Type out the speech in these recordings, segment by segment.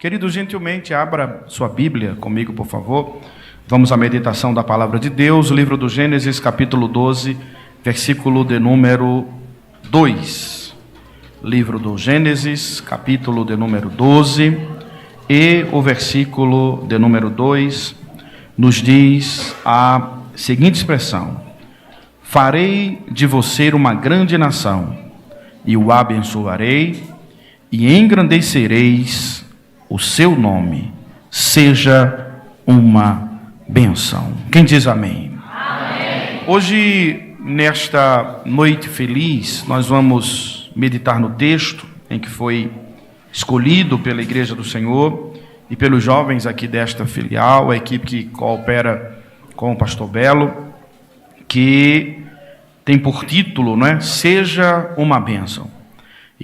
Querido, gentilmente abra sua Bíblia comigo, por favor. Vamos à meditação da palavra de Deus, o livro do Gênesis, capítulo 12, versículo de número 2. Livro do Gênesis, capítulo de número 12, e o versículo de número 2 nos diz a seguinte expressão: farei de você uma grande nação, e o abençoarei, e engrandecereis o seu nome, seja uma bênção. Quem diz amém? Amém. Hoje, nesta noite feliz, nós vamos meditar no texto em que foi escolhido pela Igreja do Senhor e pelos jovens aqui desta filial, a equipe que coopera com o pastor Belo, que tem por título, não é? Seja uma bênção.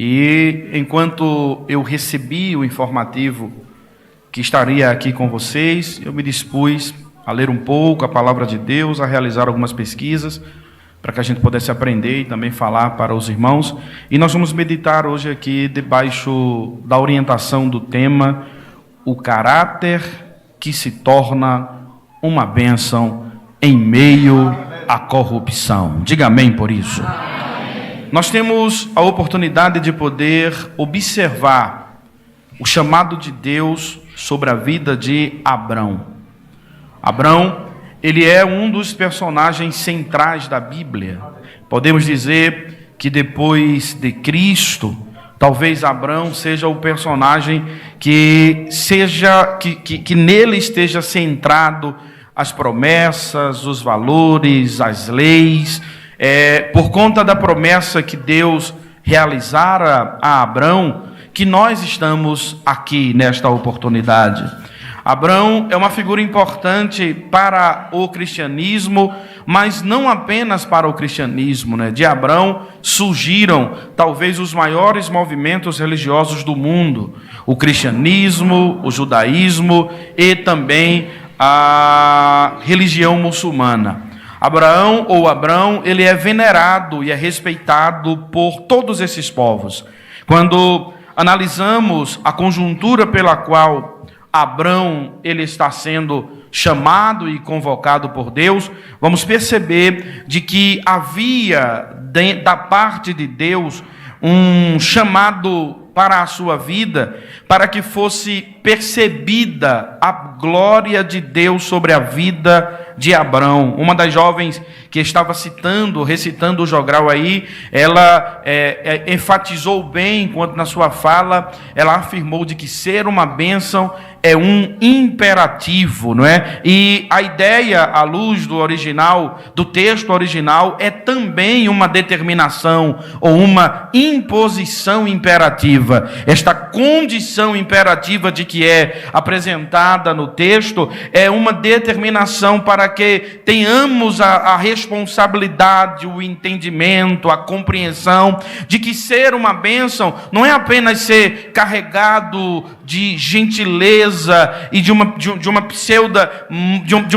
E enquanto eu recebi o informativo que estaria aqui com vocês, eu me dispus a ler um pouco a palavra de Deus, a realizar algumas pesquisas, para que a gente pudesse aprender e também falar para os irmãos. E nós vamos meditar hoje aqui debaixo da orientação do tema: o caráter que se torna uma bênção em meio à corrupção. Diga amém por isso. Nós temos a oportunidade de poder observar o chamado de Deus sobre a vida de Abrão. Abrão, ele é um dos personagens centrais da Bíblia. Podemos dizer que depois de Cristo, talvez Abrão seja o personagem que nele esteja centrado as promessas, os valores, as leis. Por conta da promessa que Deus realizara a Abrão, que nós estamos aqui nesta oportunidade. Abrão é uma figura importante para o cristianismo, mas não apenas para o cristianismo, né? De Abrão surgiram talvez os maiores movimentos religiosos do mundo: o cristianismo, o judaísmo e também a religião muçulmana. Abrão, ele é venerado e é respeitado por todos esses povos. Quando analisamos a conjuntura pela qual Abrão ele está sendo chamado e convocado por Deus, vamos perceber de que havia da parte de Deus um chamado para a sua vida, para que fosse percebida a glória de Deus sobre a vida de Abrão. Uma das jovens que estava recitando o jogral aí, ela enfatizou bem, enquanto na sua fala, ela afirmou de que ser uma bênção é um imperativo, não é? E a ideia, à luz do original, do texto original, é também uma determinação ou uma imposição imperativa. Esta condição imperativa de que é apresentada no texto é uma determinação para que tenhamos a responsabilidade, o entendimento, a compreensão de que ser uma bênção não é apenas ser carregado de gentileza e de um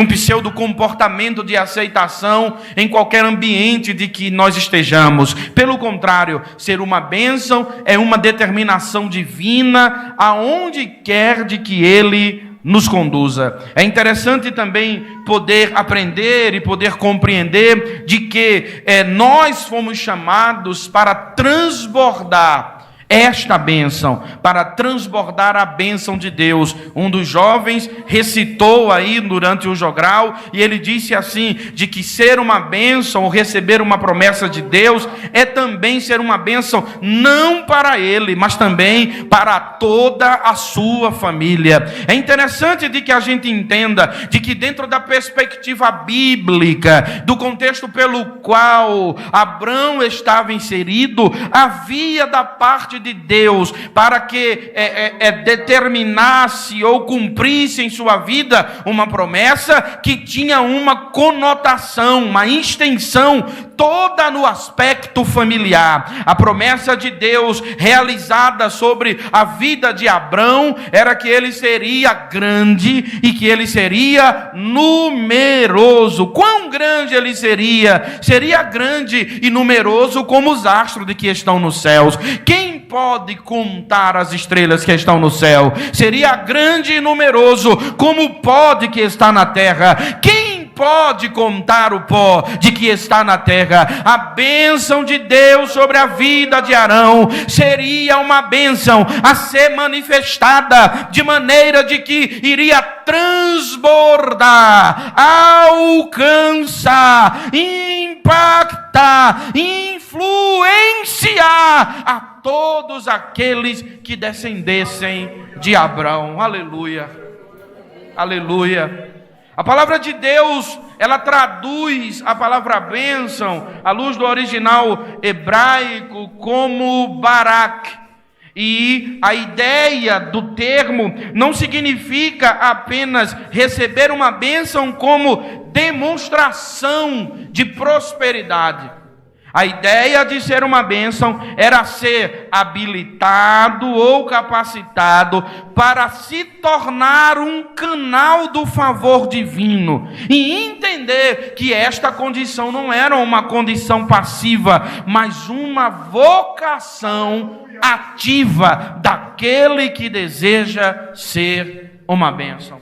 pseudo comportamento de aceitação em qualquer ambiente de que nós estejamos. Pelo contrário, ser uma bênção é uma determinação divina aonde quer de que Ele nos conduza. É interessante também poder aprender e poder compreender de que nós fomos chamados para transbordar esta bênção, para transbordar a bênção de Deus. Um dos jovens recitou aí durante o jogral, e ele disse assim, de que ser uma bênção ou receber uma promessa de Deus é também ser uma bênção não para ele, mas também para toda a sua família. É interessante de que a gente entenda de que dentro da perspectiva bíblica, do contexto pelo qual Abrão estava inserido, havia da parte de Deus para que determinasse ou cumprisse em sua vida uma promessa que tinha uma conotação, uma extensão toda no aspecto familiar. A promessa de Deus realizada sobre a vida de Abrão era que ele seria grande e que ele seria numeroso. Quão grande ele seria? Seria grande e numeroso como os astros que estão nos céus. Quem pode contar as estrelas que estão no céu? Seria grande e numeroso como o pó de que está na terra. Quem pode contar o pó de que está na terra? A bênção de Deus sobre a vida de Arão seria uma bênção a ser manifestada de maneira de que iria transbordar, alcançar, impactar, influenciar a todos aqueles que descendessem de Abrão. Aleluia, aleluia. A palavra de Deus, ela traduz a palavra bênção, à luz do original hebraico, como barak. E a ideia do termo não significa apenas receber uma bênção como demonstração de prosperidade. A ideia de ser uma bênção era ser habilitado ou capacitado para se tornar um canal do favor divino e entender que esta condição não era uma condição passiva, mas uma vocação ativa daquele que deseja ser uma bênção.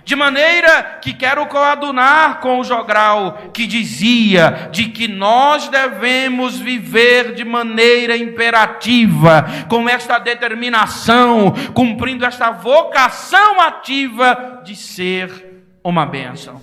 De maneira que quero coadunar com o jogral que dizia de que nós devemos viver de maneira imperativa, com esta determinação, cumprindo esta vocação ativa de ser uma bênção.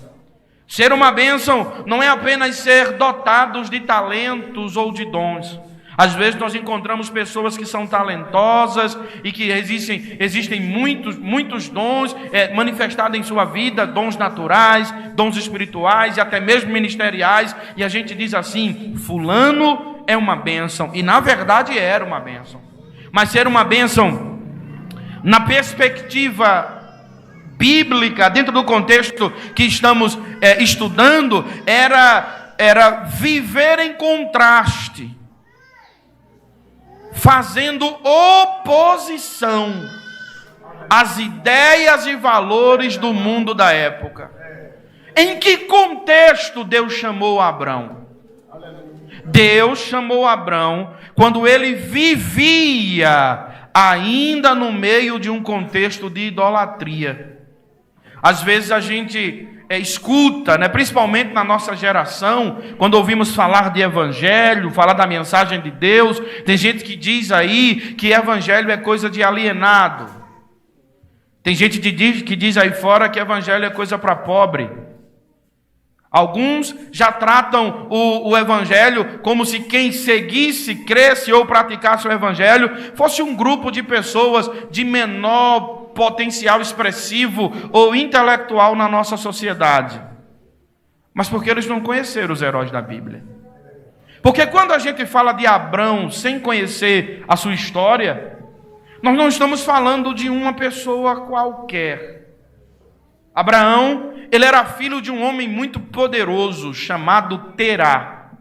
Ser uma bênção não é apenas ser dotados de talentos ou de dons. Às vezes nós encontramos pessoas que são talentosas e que existem muitos dons manifestados em sua vida, dons naturais, dons espirituais e até mesmo ministeriais, e a gente diz assim: fulano é uma bênção, e na verdade era uma bênção. Mas ser uma bênção na perspectiva bíblica, dentro do contexto que estamos estudando, era viver em contraste, fazendo oposição às ideias e valores do mundo da época. Em que contexto Deus chamou Abrão? Deus chamou Abrão quando ele vivia ainda no meio de um contexto de idolatria. Às vezes a gente escuta, principalmente na nossa geração, quando ouvimos falar de evangelho, falar da mensagem de Deus, tem gente que diz aí que evangelho é coisa de alienado. Tem gente que diz aí fora que evangelho é coisa para pobre. Alguns já tratam o evangelho como se quem seguisse, cresce ou praticasse o evangelho fosse um grupo de pessoas de menor potencial expressivo ou intelectual na nossa sociedade. Mas porque eles não conheceram os heróis da Bíblia. Porque quando a gente fala de Abrão sem conhecer a sua história, nós não estamos falando de uma pessoa qualquer. Abraão, ele era filho de um homem muito poderoso chamado Terá.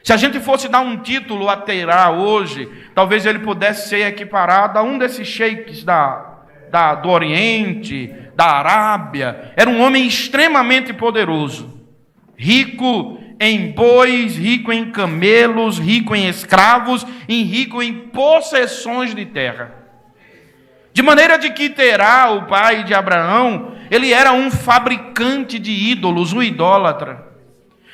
Se a gente fosse dar um título a Terá hoje, talvez ele pudesse ser equiparado a um desses sheiks do Oriente, da Arábia. Era um homem extremamente poderoso, rico em bois, rico em camelos, rico em escravos e rico em possessões de terra. De maneira de que Terá, o pai de Abraão, ele era um fabricante de ídolos, um idólatra.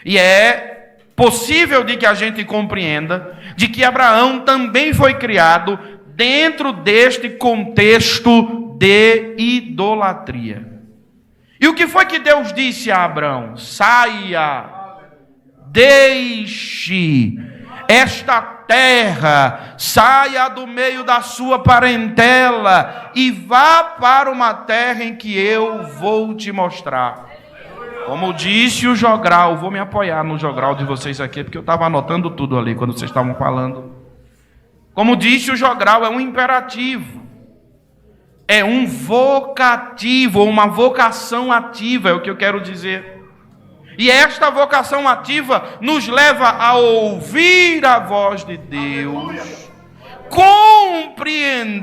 E é possível de que a gente compreenda de que Abraão também foi criado dentro deste contexto de idolatria. E o que foi que Deus disse a Abraão? Saia, deixe esta terra, saia do meio da sua parentela e vá para uma terra em que eu vou te mostrar. Como disse o jogral, vou me apoiar no jogral de vocês aqui, porque eu estava anotando tudo ali quando vocês estavam falando. Como disse o jogral, é um imperativo. É um vocativo, ou uma vocação ativa, é o que eu quero dizer. E esta vocação ativa nos leva a ouvir a voz de Deus, compreender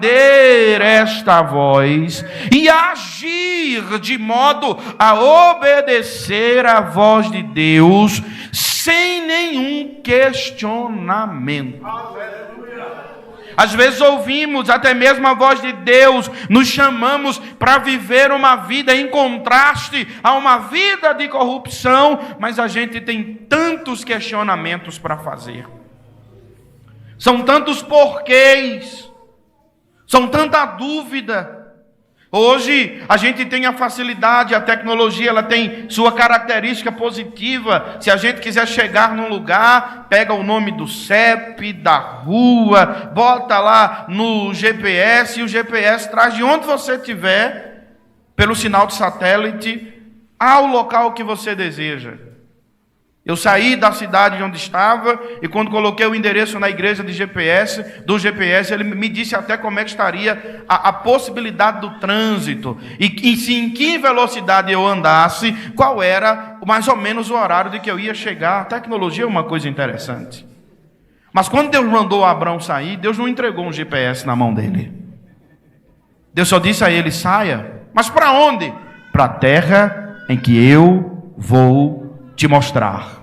esta voz e agir de modo a obedecer a voz de Deus sem nenhum questionamento. Às vezes ouvimos até mesmo a voz de Deus, nos chamamos para viver uma vida em contraste a uma vida de corrupção, mas a gente tem tantos questionamentos para fazer. São tantos porquês, são tanta dúvida. Hoje a gente tem a facilidade, a tecnologia, ela tem sua característica positiva. Se a gente quiser chegar num lugar, pega o nome do CEP, da rua, bota lá no GPS e o GPS traz de onde você estiver, pelo sinal de satélite, ao local que você deseja. Eu saí da cidade onde estava e quando coloquei o endereço na igreja do GPS, ele me disse até como é que estaria a possibilidade do trânsito. E se em que velocidade eu andasse, qual era mais ou menos o horário de que eu ia chegar. A tecnologia é uma coisa interessante. Mas quando Deus mandou Abraão sair, Deus não entregou um GPS na mão dele. Deus só disse a ele, saia. Mas para onde? Para a terra em que eu vou te mostrar.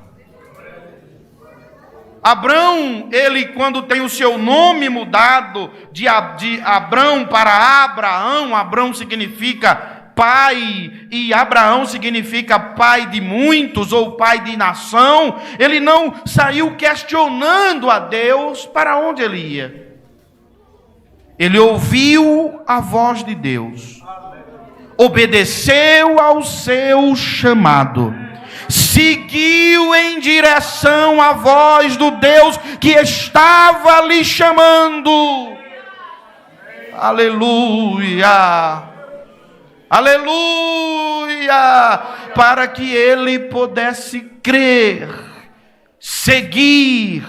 Abrão, ele quando tem o seu nome mudado de Abrão para Abraão, Abrão significa pai e Abraão significa pai de muitos ou pai de nação, ele não saiu questionando a Deus para onde ele ia. Ele ouviu a voz de Deus, obedeceu ao seu chamado, seguiu em direção à voz do Deus que estava lhe chamando. Aleluia! Aleluia! Para que ele pudesse crer, seguir,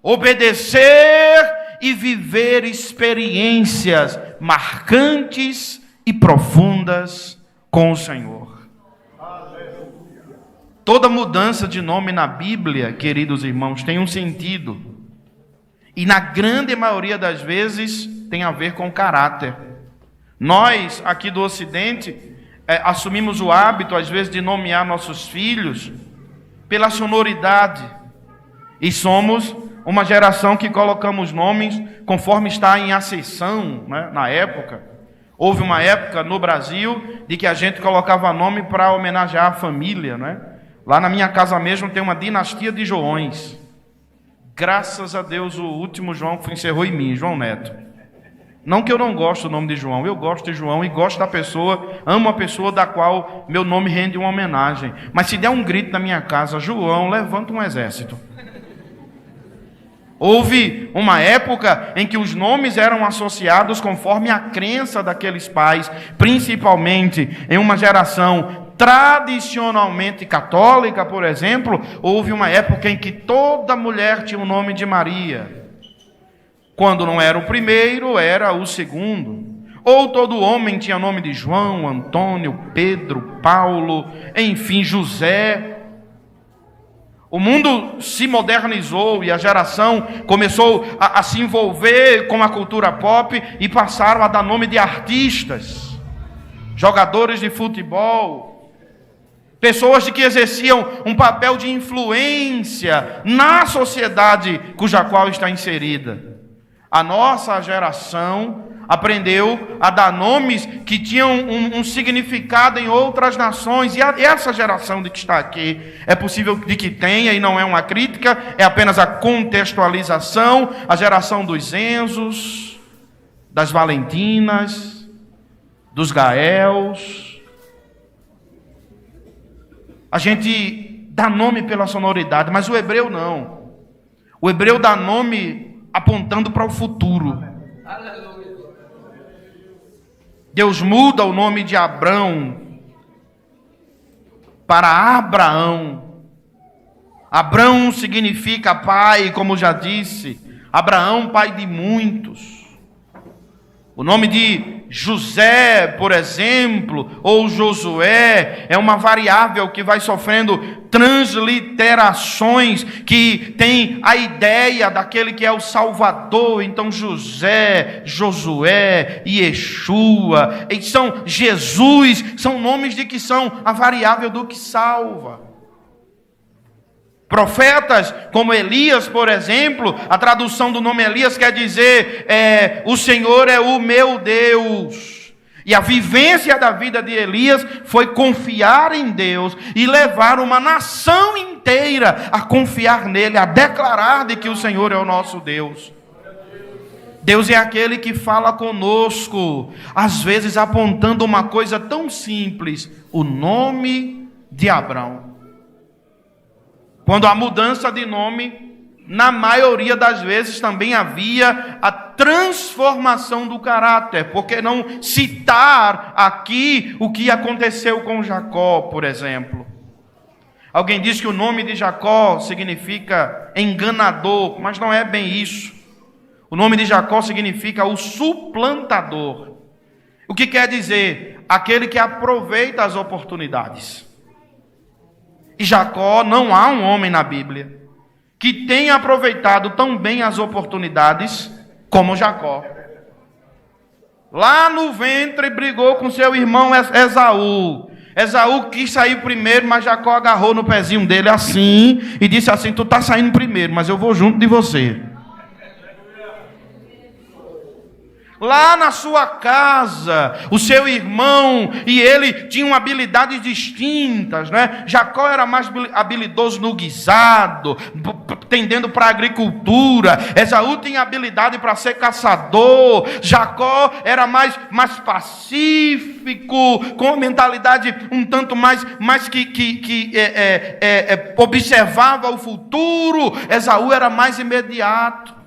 obedecer e viver experiências marcantes e profundas com o Senhor. Toda mudança de nome na Bíblia, queridos irmãos, tem um sentido. E na grande maioria das vezes tem a ver com caráter. Nós, aqui do Ocidente, assumimos o hábito, às vezes, de nomear nossos filhos pela sonoridade. E somos uma geração que colocamos nomes conforme está em ascensão, né, na época. Houve uma época no Brasil de que a gente colocava nome para homenagear a família, né? Lá na minha casa mesmo tem uma dinastia de Joões. Graças a Deus o último João encerrou em mim, João Neto. Não que eu não gosto do nome de João, eu gosto de João e gosto da pessoa, amo a pessoa da qual meu nome rende uma homenagem. Mas se der um grito na minha casa, João, levanta um exército. Houve uma época em que os nomes eram associados conforme a crença daqueles pais, principalmente em uma geração tradicionalmente católica, por exemplo. Houve uma época em que toda mulher tinha o nome de Maria. Quando não era o primeiro, era o segundo. Ou todo homem tinha nome de João, Antônio, Pedro, Paulo, enfim, José. O mundo se modernizou e a geração começou a se envolver com a cultura pop e passaram a dar nome de artistas, jogadores de futebol, pessoas que exerciam um papel de influência na sociedade cuja qual está inserida. A nossa geração aprendeu a dar nomes que tinham um significado em outras nações. E essa geração de que está aqui, é possível de que tenha, e não é uma crítica, é apenas a contextualização, a geração dos Enzos, das Valentinas, dos Gaels. A gente dá nome pela sonoridade, mas o hebreu não. O hebreu dá nome apontando para o futuro. Deus muda o nome de Abrão para Abraão. Abrão significa pai, como já disse. Abraão, pai de muitos. O nome de José, por exemplo, ou Josué, é uma variável que vai sofrendo transliterações, que tem a ideia daquele que é o Salvador. Então José, Josué, Yeshua, e são Jesus, são nomes de que são a variável do que salva. Profetas como Elias, por exemplo, a tradução do nome Elias quer dizer o Senhor é o meu Deus. E a vivência da vida de Elias foi confiar em Deus e levar uma nação inteira a confiar nele, a declarar de que o Senhor é o nosso Deus. Deus é aquele que fala conosco, às vezes apontando uma coisa tão simples, o nome de Abrão. Quando há mudança de nome, na maioria das vezes também havia a transformação do caráter. Por que não citar aqui o que aconteceu com Jacó, por exemplo? Alguém diz que o nome de Jacó significa enganador, mas não é bem isso. O nome de Jacó significa o suplantador. O que quer dizer? Aquele que aproveita as oportunidades. E Jacó, não há um homem na Bíblia que tenha aproveitado tão bem as oportunidades como Jacó. Lá no ventre brigou com seu irmão Esaú. Esaú quis sair primeiro, mas Jacó agarrou no pezinho dele assim e disse assim: tu está saindo primeiro, mas eu vou junto de você. Lá na sua casa, o seu irmão e ele tinham habilidades distintas, né? Jacó era mais habilidoso no guisado, tendendo para a agricultura. Esaú tinha habilidade para ser caçador. Jacó era mais pacífico, com uma mentalidade um tanto mais que observava o futuro. Esaú era mais imediato.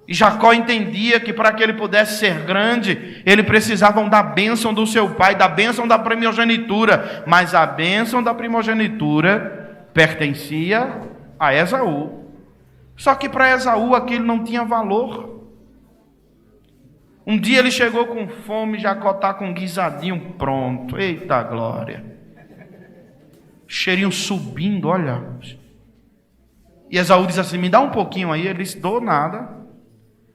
E Jacó entendia que para que ele pudesse ser grande, ele precisava da bênção do seu pai, da bênção da primogenitura. Mas a bênção da primogenitura pertencia a Esaú. Só que para Esaú aquilo não tinha valor. Um dia ele chegou com fome, Jacó está com um guisadinho pronto. Eita glória! Cheirinho subindo, olha. E Esaú diz assim: me dá um pouquinho aí. Ele disse: dou nada.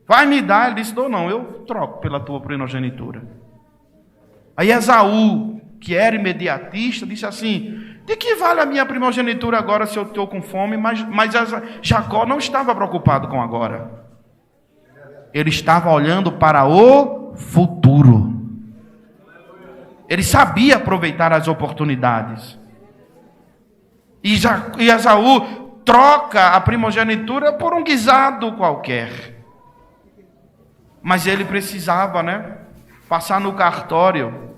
Vai me dar? Ele disse: dou não, eu troco pela tua primogenitura. Aí Esaú, que era imediatista, disse assim: de que vale a minha primogenitura agora se eu estou com fome? Mas Jacó não estava preocupado com agora. Ele estava olhando para o futuro. Ele sabia aproveitar as oportunidades. E Esaú troca a primogenitura por um guisado qualquer. Mas ele precisava, passar no cartório.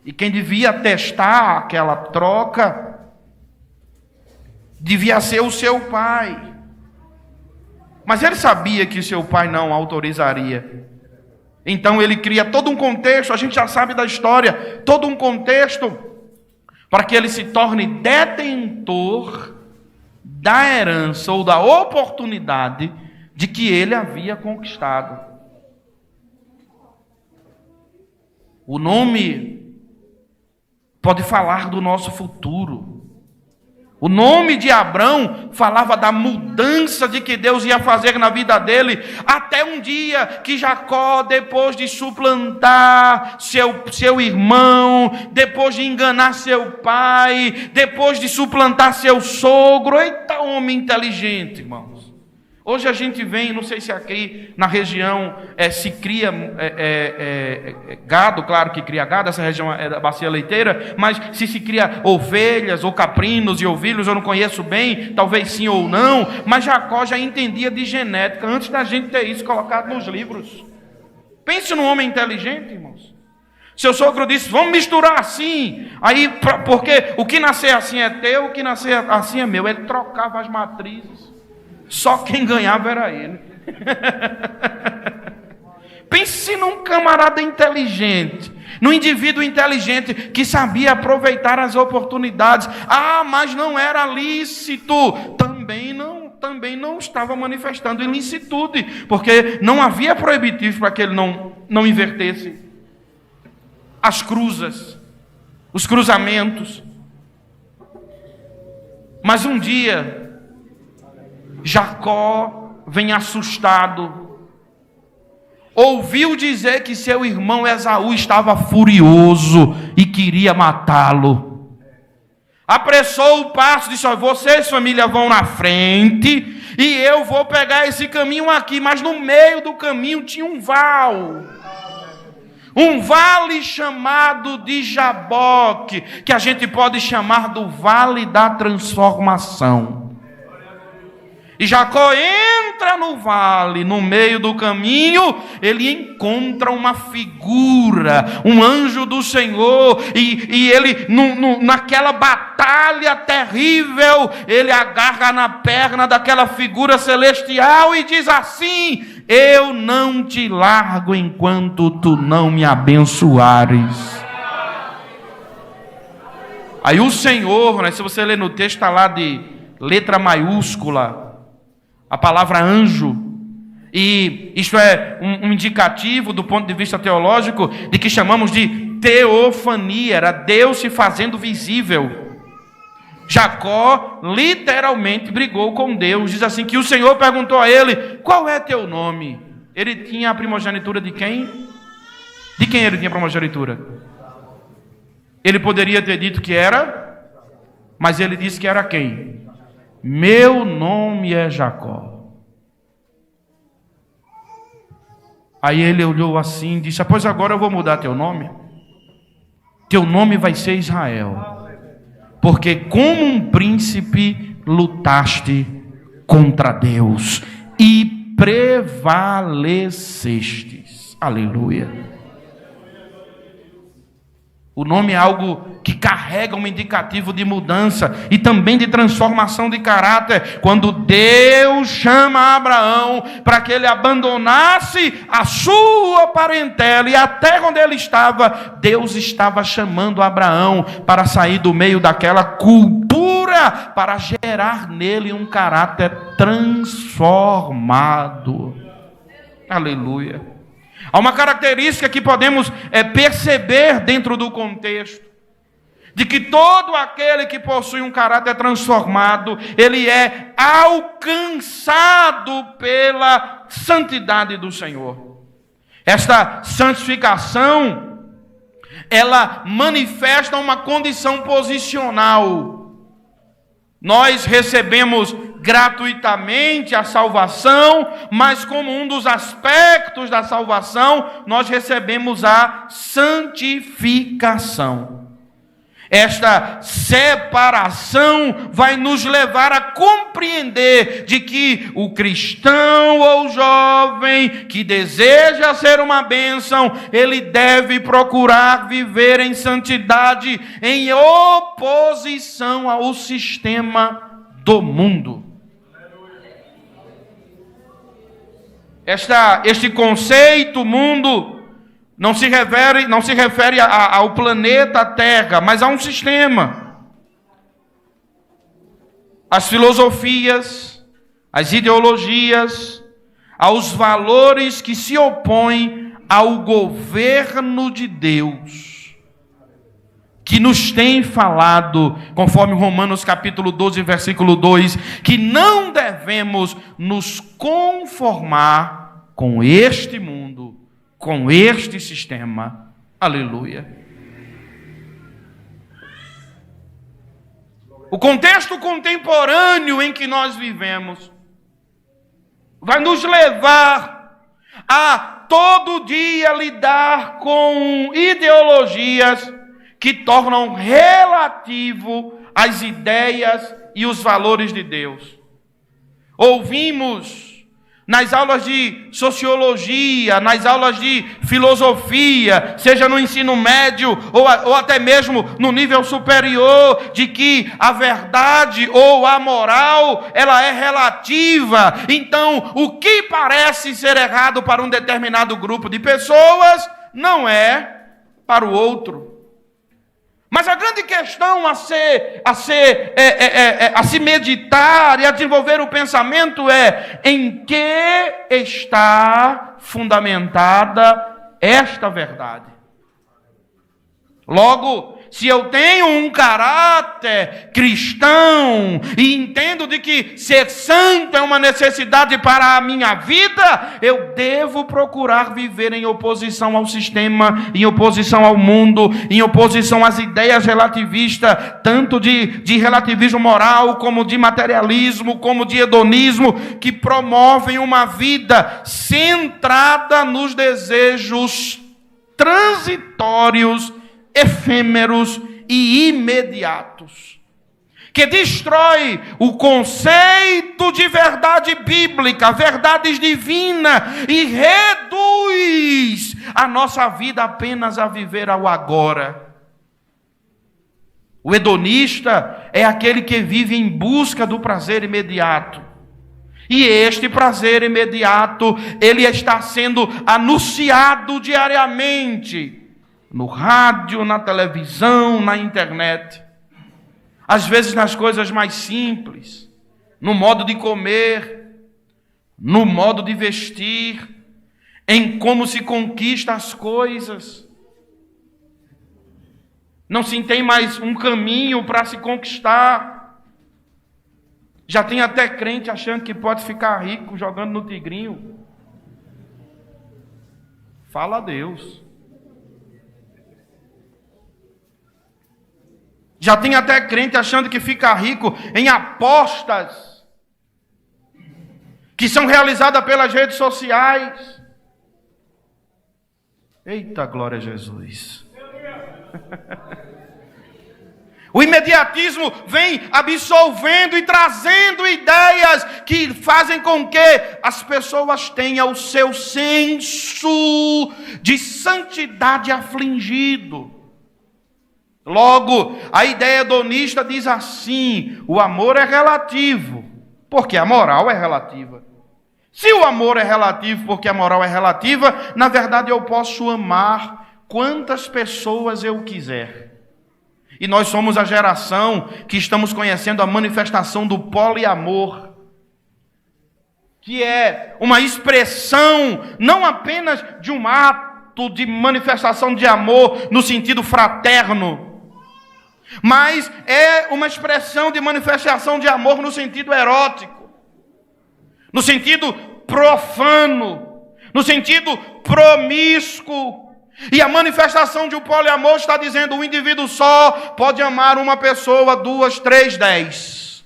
E quem devia atestar aquela troca devia ser o seu pai. Mas ele sabia que seu pai não autorizaria. Então ele cria todo um contexto, a gente já sabe da história, todo um contexto para que ele se torne detentor da herança ou da oportunidade de que ele havia conquistado. O nome pode falar do nosso futuro. O nome de Abrão falava da mudança de que Deus ia fazer na vida dele, até um dia que Jacó, depois de suplantar seu irmão, depois de enganar seu pai, depois de suplantar seu sogro, eita homem inteligente, irmãos. Hoje a gente vem, não sei se aqui na região se cria gado, claro que cria gado, essa região é da bacia leiteira, mas se cria ovelhas ou caprinos e ovilhos, eu não conheço bem, talvez sim ou não, mas Jacó já entendia de genética antes da gente ter isso colocado nos livros. Pense num homem inteligente, irmãos. Seu sogro disse: vamos misturar assim, aí, porque o que nascer assim é teu, o que nascer assim é meu. Ele trocava as matrizes. Só quem ganhava era ele. Pense num camarada inteligente, num indivíduo inteligente que sabia aproveitar as oportunidades. Ah, mas não era lícito. Também não. também não estava manifestando ilicitude, porque não havia proibitivo para que ele não invertesse as cruzas, os cruzamentos. Mas um dia, Jacó vem assustado, ouviu dizer que seu irmão Esaú estava furioso e queria matá-lo. Apressou o passo, disse: vocês, família, vão na frente e eu vou pegar esse caminho aqui. Mas no meio do caminho tinha um vale chamado de Jaboque, que a gente pode chamar do Vale da Transformação. E Jacó entra no vale, no meio do caminho, ele encontra uma figura, um anjo do Senhor, e ele, naquela batalha terrível, ele agarra na perna daquela figura celestial e diz assim: eu não te largo enquanto tu não me abençoares. Aí o Senhor, se você ler no texto, está lá de letra maiúscula, a palavra anjo, e isto é um indicativo do ponto de vista teológico de que chamamos de teofania, era Deus se fazendo visível. Jacó literalmente brigou com Deus, diz assim que o Senhor perguntou a ele: qual é teu nome? Ele tinha a primogenitura de quem? De quem ele tinha a primogenitura? Ele poderia ter dito que era, mas ele disse que era quem? Meu nome é Jacó. Aí ele olhou assim e disse: pois agora eu vou mudar teu nome. Teu nome vai ser Israel, porque como um príncipe lutaste contra Deus e prevalecestes. Aleluia. O nome é algo que carrega um indicativo de mudança e também de transformação de caráter. Quando Deus chama Abraão para que ele abandonasse a sua parentela e a terra onde ele estava, Deus estava chamando Abraão para sair do meio daquela cultura, para gerar nele um caráter transformado. Aleluia. Há uma característica que podemos perceber dentro do contexto, de que todo aquele que possui um caráter transformado, ele é alcançado pela santidade do Senhor. Esta santificação, ela manifesta uma condição posicional. Nós recebemos gratuitamente a salvação, mas como um dos aspectos da salvação, nós recebemos a santificação. Esta separação vai nos levar a compreender de que o cristão ou jovem que deseja ser uma bênção, ele deve procurar viver em santidade, em oposição ao sistema do mundo. Este conceito mundo não se refere ao planeta Terra, mas a um sistema. As filosofias, as ideologias, aos valores que se opõem ao governo de Deus, que nos tem falado, conforme Romanos capítulo 12, versículo 2, que não devemos nos conformar com este mundo, com este sistema. Aleluia. O contexto contemporâneo em que nós vivemos vai nos levar a todo dia lidar com ideologias que tornam relativo as ideias e os valores de Deus. Ouvimos nas aulas de sociologia, nas aulas de filosofia, seja no ensino médio ou até mesmo no nível superior, de que a verdade ou a moral, ela é relativa. Então, o que parece ser errado para um determinado grupo de pessoas, não é para o outro. Mas a grande questão a se meditar e a desenvolver o pensamento é: em que está fundamentada esta verdade? Logo, se eu tenho um caráter cristão e entendo de que ser santo é uma necessidade para a minha vida, eu devo procurar viver em oposição ao sistema, em oposição ao mundo, em oposição às ideias relativistas, tanto de relativismo moral, como de materialismo, como de hedonismo, que promovem uma vida centrada nos desejos transitórios, efêmeros e imediatos, que destrói o conceito de verdade bíblica, verdades divinas, e reduz a nossa vida apenas a viver ao agora. O hedonista é aquele que vive em busca do prazer imediato. E este prazer imediato, ele está sendo anunciado diariamente, no rádio, na televisão, na internet. Às vezes nas coisas mais simples, no modo de comer, no modo de vestir, em como se conquista as coisas. Não se tem mais um caminho para se conquistar. Já tem até crente achando que pode ficar rico jogando no tigrinho. Fala a Deus. Já tem até crente achando que fica rico em apostas que são realizadas pelas redes sociais. Eita, glória a Jesus. O imediatismo vem absolvendo e trazendo ideias que fazem com que as pessoas tenham o seu senso de santidade afligido. Logo, a ideia hedonista diz assim: o amor é relativo, porque a moral é relativa. Se o amor é relativo porque a moral é relativa, na verdade eu posso amar quantas pessoas eu quiser. E nós somos a geração que estamos conhecendo a manifestação do poliamor, que é uma expressão não apenas de um ato de manifestação de amor no sentido fraterno, mas é uma expressão de manifestação de amor no sentido erótico, no sentido profano, no sentido promíscuo. E a manifestação de um poliamor está dizendo: o indivíduo só pode amar uma pessoa, 2, 3, 10.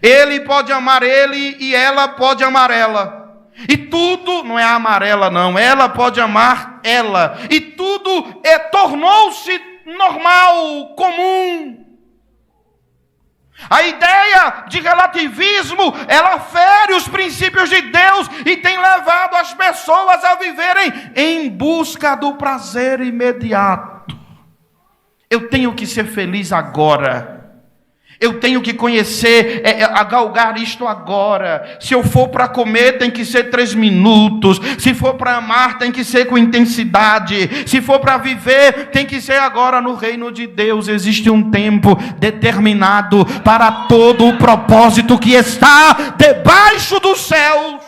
Ele pode amar ele e ela pode amar ela. E tudo, não é a amarela não, ela pode amar ela. E tudo tornou-se normal, comum. A ideia de relativismo, ela fere os princípios de Deus e tem levado as pessoas a viverem em busca do prazer imediato. Eu tenho que ser feliz agora. Eu tenho que conhecer, galgar isto agora. Se eu for para comer, tem que ser 3 minutos. Se for para amar, tem que ser com intensidade. Se for para viver, tem que ser agora. No reino de Deus existe um tempo determinado para todo o propósito que está debaixo dos céus.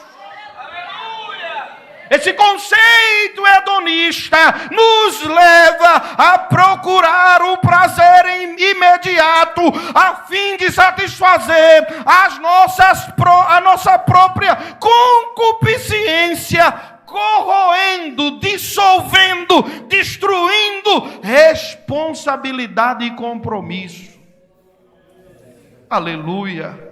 Esse conceito hedonista nos leva a procurar o prazer imediato, a fim de satisfazer a nossa própria concupiscência, corroendo, dissolvendo, destruindo responsabilidade e compromisso. Aleluia!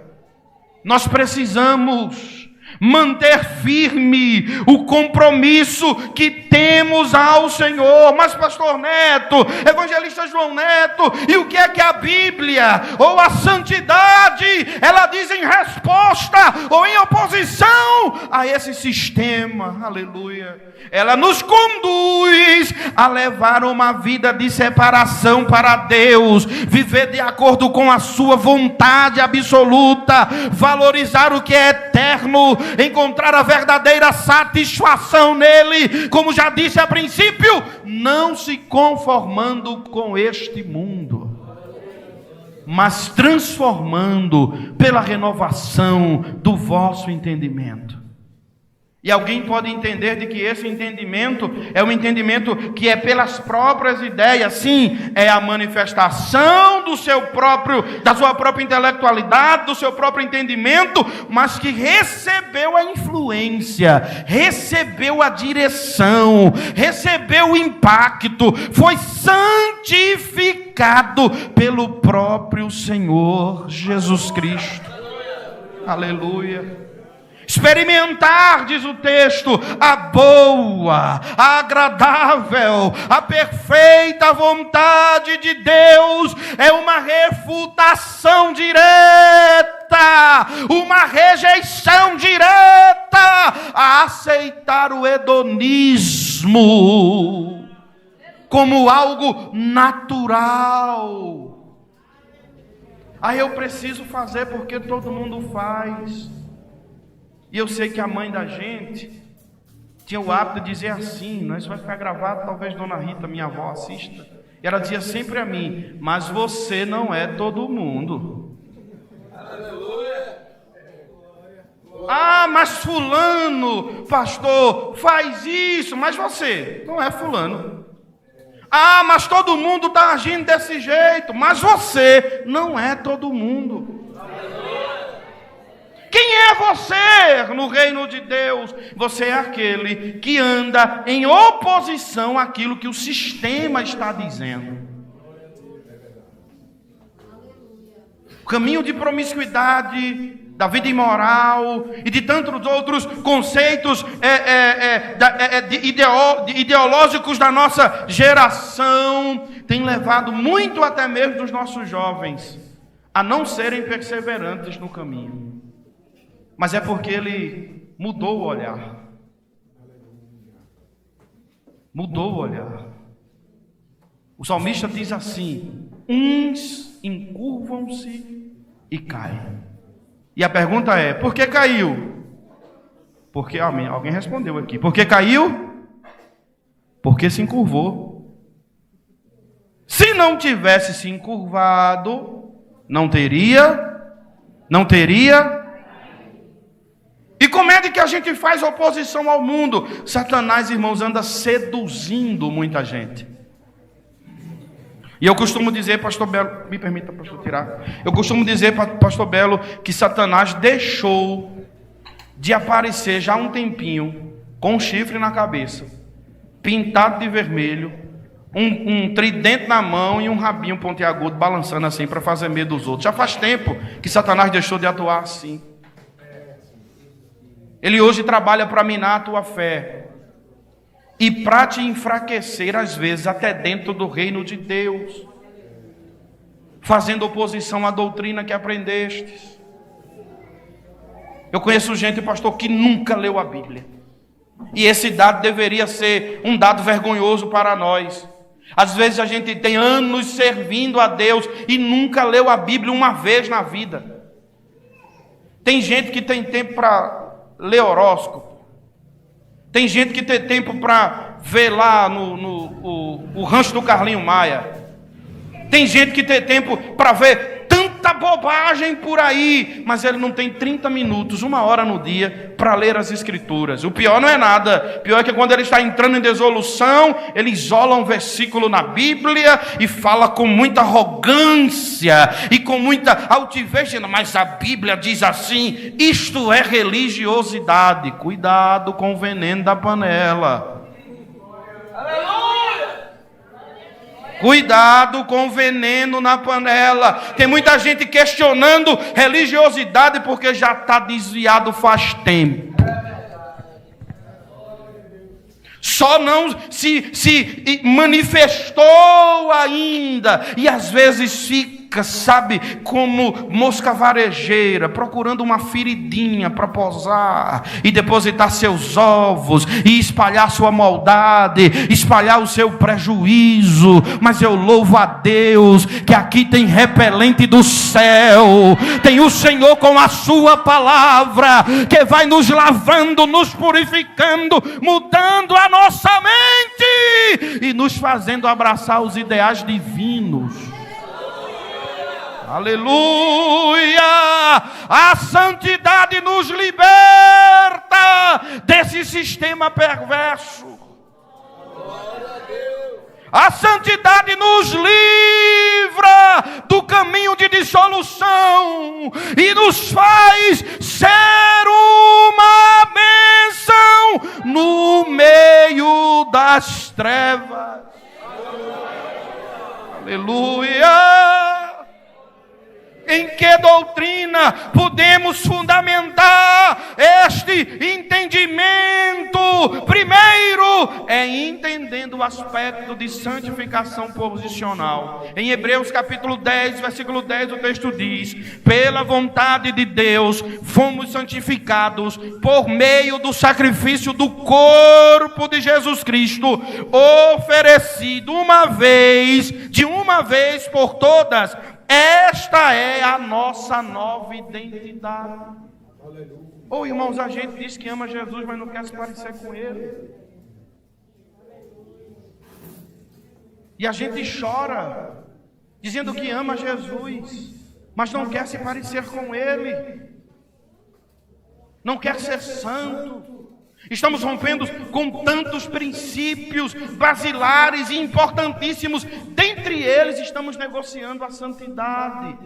Nós precisamos manter firme o compromisso que temos ao Senhor. Mas pastor Neto, evangelista João Neto, e o que é que a Bíblia ou a santidade ela diz em resposta ou em oposição a esse sistema? Aleluia. Ela nos conduz a levar uma vida de separação para Deus, viver de acordo com a sua vontade absoluta, valorizar o que é eterno encontrar a verdadeira satisfação nele, como já disse a princípio, não se conformando com este mundo, mas transformando pela renovação do vosso entendimento. E alguém pode entender de que esse entendimento é um entendimento que é pelas próprias ideias, sim, é a manifestação da sua própria intelectualidade, do seu próprio entendimento, mas que recebeu a influência, recebeu a direção, recebeu o impacto, foi santificado pelo próprio Senhor Jesus Cristo. Aleluia. Experimentar, diz o texto, a boa, a agradável, a perfeita vontade de Deus é uma refutação direta, uma rejeição direta a aceitar o hedonismo como algo natural. Aí eu preciso fazer porque todo mundo faz. E eu sei que a mãe da gente tinha o hábito de dizer assim, né? Isso vai ficar gravado, talvez Dona Rita, minha avó, assista. E ela dizia sempre a mim, mas você não é todo mundo. Ah, mas fulano, pastor, faz isso, mas você não é fulano. Ah, mas todo mundo está agindo desse jeito, mas você não é todo mundo. Quem é você no reino de Deus? Você é aquele que anda em oposição àquilo que o sistema está dizendo. O caminho de promiscuidade, da vida imoral e de tantos outros conceitos ideológicos da nossa geração tem levado muito até mesmo dos nossos jovens a não serem perseverantes no caminho. Mas é porque ele mudou o olhar. Mudou o olhar. O salmista diz assim: uns encurvam-se e caem. E a pergunta é: por que caiu? Porque, alguém respondeu aqui. Por que caiu? Porque se encurvou. Se não tivesse se encurvado, não teria. E como é de que a gente faz oposição ao mundo? Satanás, irmãos, anda seduzindo muita gente. E eu costumo dizer, pastor Belo, me permita, pastor, tirar. Eu costumo dizer, pastor Belo, que Satanás deixou de aparecer já há um tempinho, com um chifre na cabeça, pintado de vermelho, um tridente na mão e um rabinho pontiagudo balançando assim para fazer medo dos outros. Já faz tempo que Satanás deixou de atuar assim. Ele hoje trabalha para minar a tua fé e para te enfraquecer, às vezes, até dentro do reino de Deus, fazendo oposição à doutrina que aprendestes. Eu conheço gente, pastor, que nunca leu a Bíblia. E esse dado deveria ser um dado vergonhoso para nós. Às vezes a gente tem anos servindo a Deus e nunca leu a Bíblia uma vez na vida. Tem gente que tem tempo para ler horóscopo. Tem gente que tem tempo para ver lá o rancho do Carlinho Maia. Tem gente que tem tempo para ver tanta bobagem por aí, mas ele não tem 30 minutos, 1 hora no dia para ler as Escrituras. O pior não é nada. O pior é que quando ele está entrando em desolução, ele isola um versículo na Bíblia e fala com muita arrogância e com muita altivez, dizendo: mas a Bíblia diz assim. Isto é religiosidade. Cuidado com o veneno da panela. Aleluia! Cuidado com o veneno na panela. Tem muita gente questionando religiosidade porque já está desviado faz tempo. Só não se manifestou ainda. E às vezes fica fica, sabe, como mosca varejeira, procurando uma feridinha para pousar e depositar seus ovos e espalhar sua maldade, espalhar o seu prejuízo. Mas eu louvo a Deus que aqui tem repelente do céu, tem o Senhor com a sua palavra, que vai nos lavando, nos purificando, mudando a nossa mente e nos fazendo abraçar os ideais divinos. Aleluia! A santidade nos liberta desse sistema perverso. A santidade nos livra do caminho de dissolução e nos faz ser uma bênção no meio das trevas. Aleluia! Em que doutrina podemos fundamentar este entendimento? Primeiro, é entendendo o aspecto de santificação posicional. Em Hebreus capítulo 10, versículo 10, o texto diz: pela vontade de Deus fomos santificados por meio do sacrifício do corpo de Jesus Cristo, oferecido de uma vez por todas. Esta é a nossa nova identidade. Irmãos, a gente diz que ama Jesus, mas não quer se parecer com Ele. E a gente chora, dizendo que ama Jesus, mas não quer se parecer com Ele. Não quer ser santo. Estamos rompendo com tantos princípios basilares e importantíssimos. Dentre eles, estamos negociando a santidade.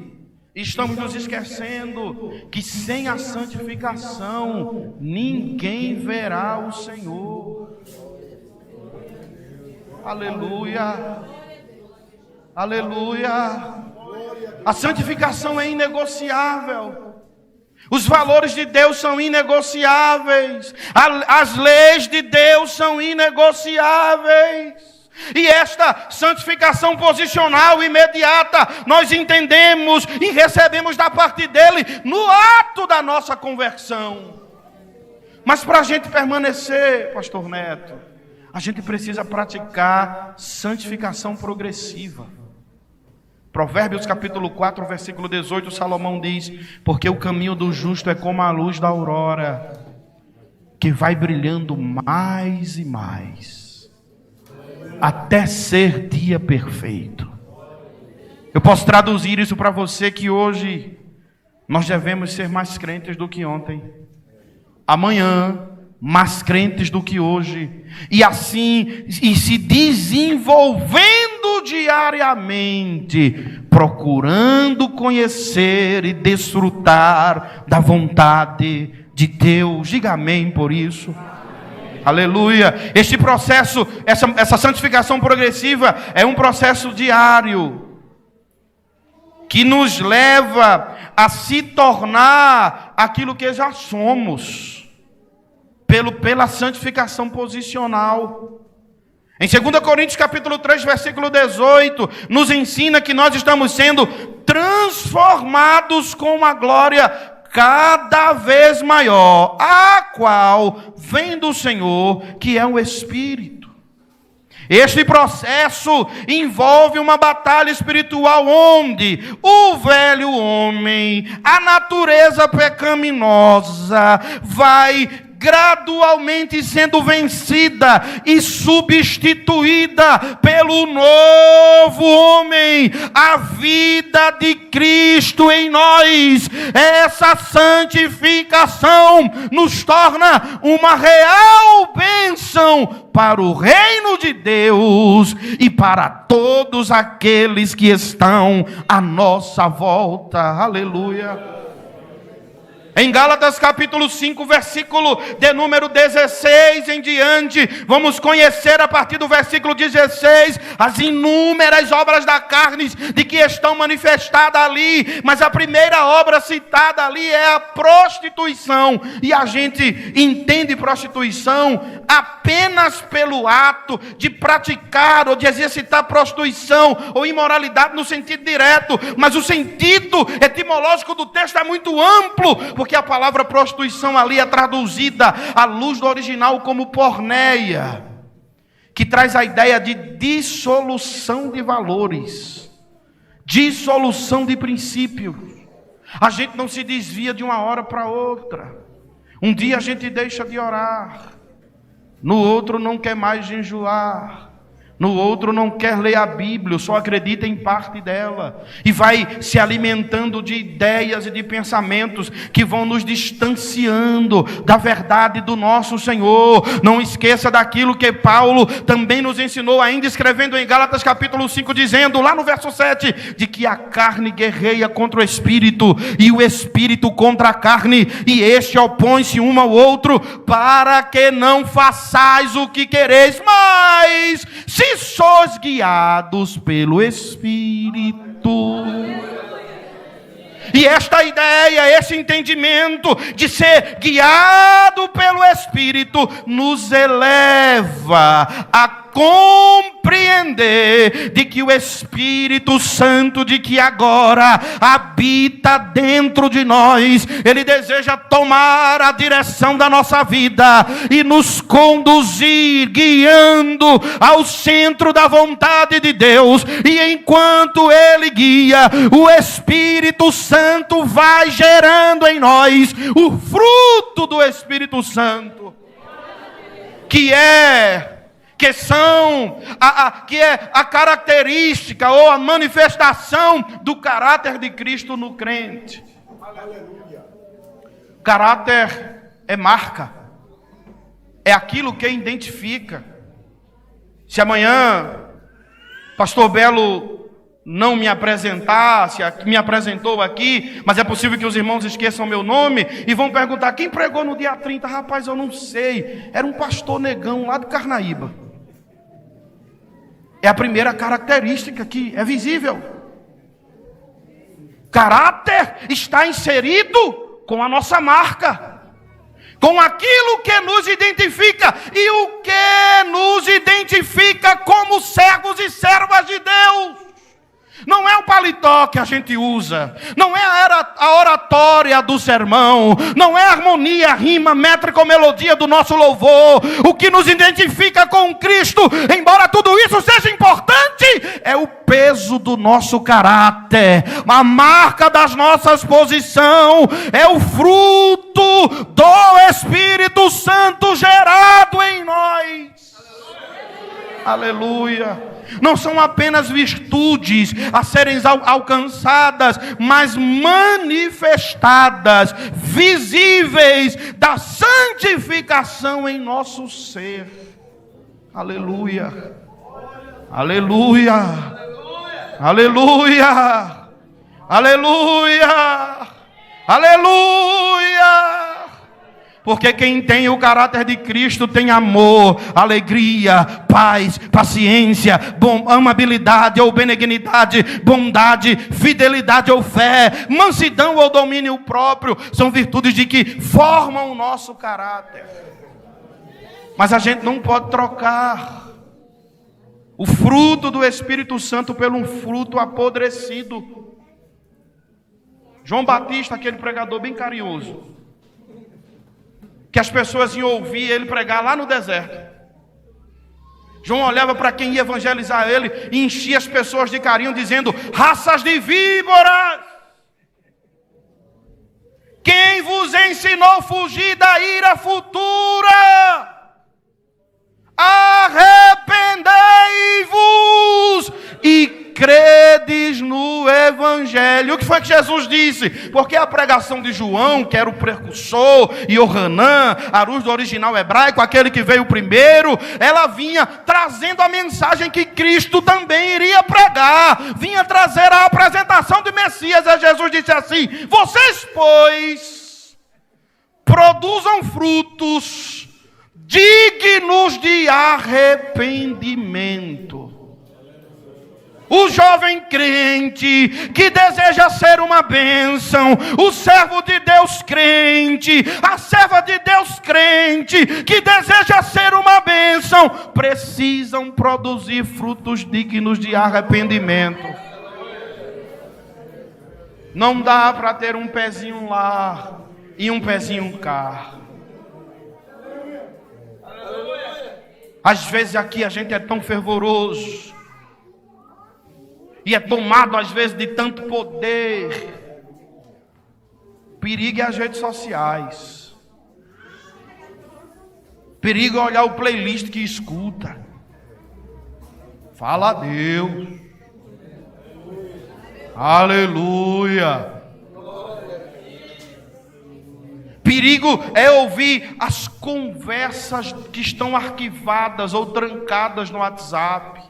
Estamos nos esquecendo que sem a santificação, ninguém verá o Senhor. Aleluia. Aleluia. A santificação é inegociável. Os valores de Deus são inegociáveis. As leis de Deus são inegociáveis. E esta santificação posicional imediata, nós entendemos e recebemos da parte dele no ato da nossa conversão. Mas para a gente permanecer, pastor Neto, a gente precisa praticar santificação progressiva. Provérbios capítulo 4, versículo 18, Salomão diz: porque o caminho do justo é como a luz da aurora, que vai brilhando mais e mais, até ser dia perfeito. Eu posso traduzir isso para você que hoje nós devemos ser mais crentes do que ontem, amanhã mais crentes do que hoje, e assim, e se desenvolvendo diariamente, procurando conhecer e desfrutar da vontade de Deus. Diga amém por isso. Amém. Aleluia. Este processo, essa santificação progressiva é um processo diário, que nos leva a se tornar aquilo que já somos, pela santificação posicional. Em 2 Coríntios capítulo 3, versículo 18, nos ensina que nós estamos sendo transformados com uma glória cada vez maior, a qual vem do Senhor, que é o Espírito. Este processo envolve uma batalha espiritual onde o velho homem, a natureza pecaminosa, vai gradualmente sendo vencida e substituída pelo novo homem, a vida de Cristo em nós. Essa santificação nos torna uma real bênção para o reino de Deus e para todos aqueles que estão à nossa volta. Aleluia. Em Gálatas capítulo 5, versículo de número 16 em diante, vamos conhecer a partir do versículo 16 as inúmeras obras da carne de que estão manifestadas ali, mas a primeira obra citada ali é a prostituição, e a gente entende prostituição apenas pelo ato de praticar ou de exercitar prostituição ou imoralidade no sentido direto, mas o sentido etimológico do texto é muito amplo, porque a palavra prostituição ali é traduzida à luz do original como porneia, que traz a ideia de dissolução de valores, dissolução de princípios. A gente não se desvia de uma hora para outra. Um dia a gente deixa de orar, no outro não quer mais jejuar, no outro não quer ler a Bíblia, só acredita em parte dela, e vai se alimentando de ideias e de pensamentos que vão nos distanciando da verdade do nosso Senhor. Não esqueça daquilo que Paulo também nos ensinou, ainda escrevendo em Gálatas capítulo 5, dizendo lá no verso 7, de que a carne guerreia contra o Espírito, e o Espírito contra a carne, e este opõe-se um ao outro, para que não façais o que quereis, mas se sois guiados pelo Espírito. E esta ideia, esse entendimento de ser guiado pelo Espírito nos eleva a compreender de que o Espírito Santo, de que agora habita dentro de nós, Ele deseja tomar a direção da nossa vida e nos conduzir, guiando ao centro da vontade de Deus. E enquanto Ele guia, o Espírito Santo vai gerando em nós o fruto do Espírito Santo, que é a característica ou a manifestação do caráter de Cristo no crente. Caráter é marca, é aquilo que identifica. Se amanhã pastor Belo não me apresentasse, me apresentou aqui, mas é possível que os irmãos esqueçam meu nome e vão perguntar: quem pregou no dia 30? Rapaz, eu não sei, era um pastor negão lá de Carnaíba. É a primeira característica que é visível. Caráter está inserido com a nossa marca, com aquilo que nos identifica. E o que nos identifica como servos e servas de Deus não é o paletó que a gente usa, não é a oratória do sermão, não é a harmonia, a rima, métrica ou melodia do nosso louvor. O que nos identifica com Cristo, embora tudo isso seja importante, é o peso do nosso caráter, a marca das nossas posições, é o fruto do Espírito Santo gerado em nós. Aleluia. Não são apenas virtudes a serem alcançadas, mas manifestadas, visíveis da santificação em nosso ser. Aleluia. Aleluia. Aleluia. Aleluia. Aleluia. Porque quem tem o caráter de Cristo tem amor, alegria, paz, paciência, amabilidade ou benignidade, bondade, fidelidade ou fé, mansidão ou domínio próprio. São virtudes de que formam o nosso caráter. Mas a gente não pode trocar o fruto do Espírito Santo por um fruto apodrecido. João Batista, aquele pregador bem carinhoso, que as pessoas iam ouvir ele pregar lá no deserto. João olhava para quem ia evangelizar ele e enchia as pessoas de carinho, dizendo: raças de víboras, quem vos ensinou a fugir da ira futura? Arrependei-vos e credes no Evangelho. O que foi que Jesus disse? Porque a pregação de João, que era o precursor, e Yohanan, a luz do original hebraico, aquele que veio primeiro, ela vinha trazendo a mensagem que Cristo também iria pregar, vinha trazer a apresentação de Messias. E Jesus disse assim: vocês, pois, produzam frutos dignos de arrependimento. O jovem crente que deseja ser uma bênção, o servo de Deus crente, a serva de Deus crente que deseja ser uma bênção, precisam produzir frutos dignos de arrependimento. Não dá para ter um pezinho lá e um pezinho cá. Às vezes aqui a gente é tão fervoroso e é tomado às vezes de tanto poder. Perigo é as redes sociais. Perigo é olhar o playlist que escuta. Fala a Deus. Aleluia. Perigo é ouvir as conversas que estão arquivadas ou trancadas no WhatsApp.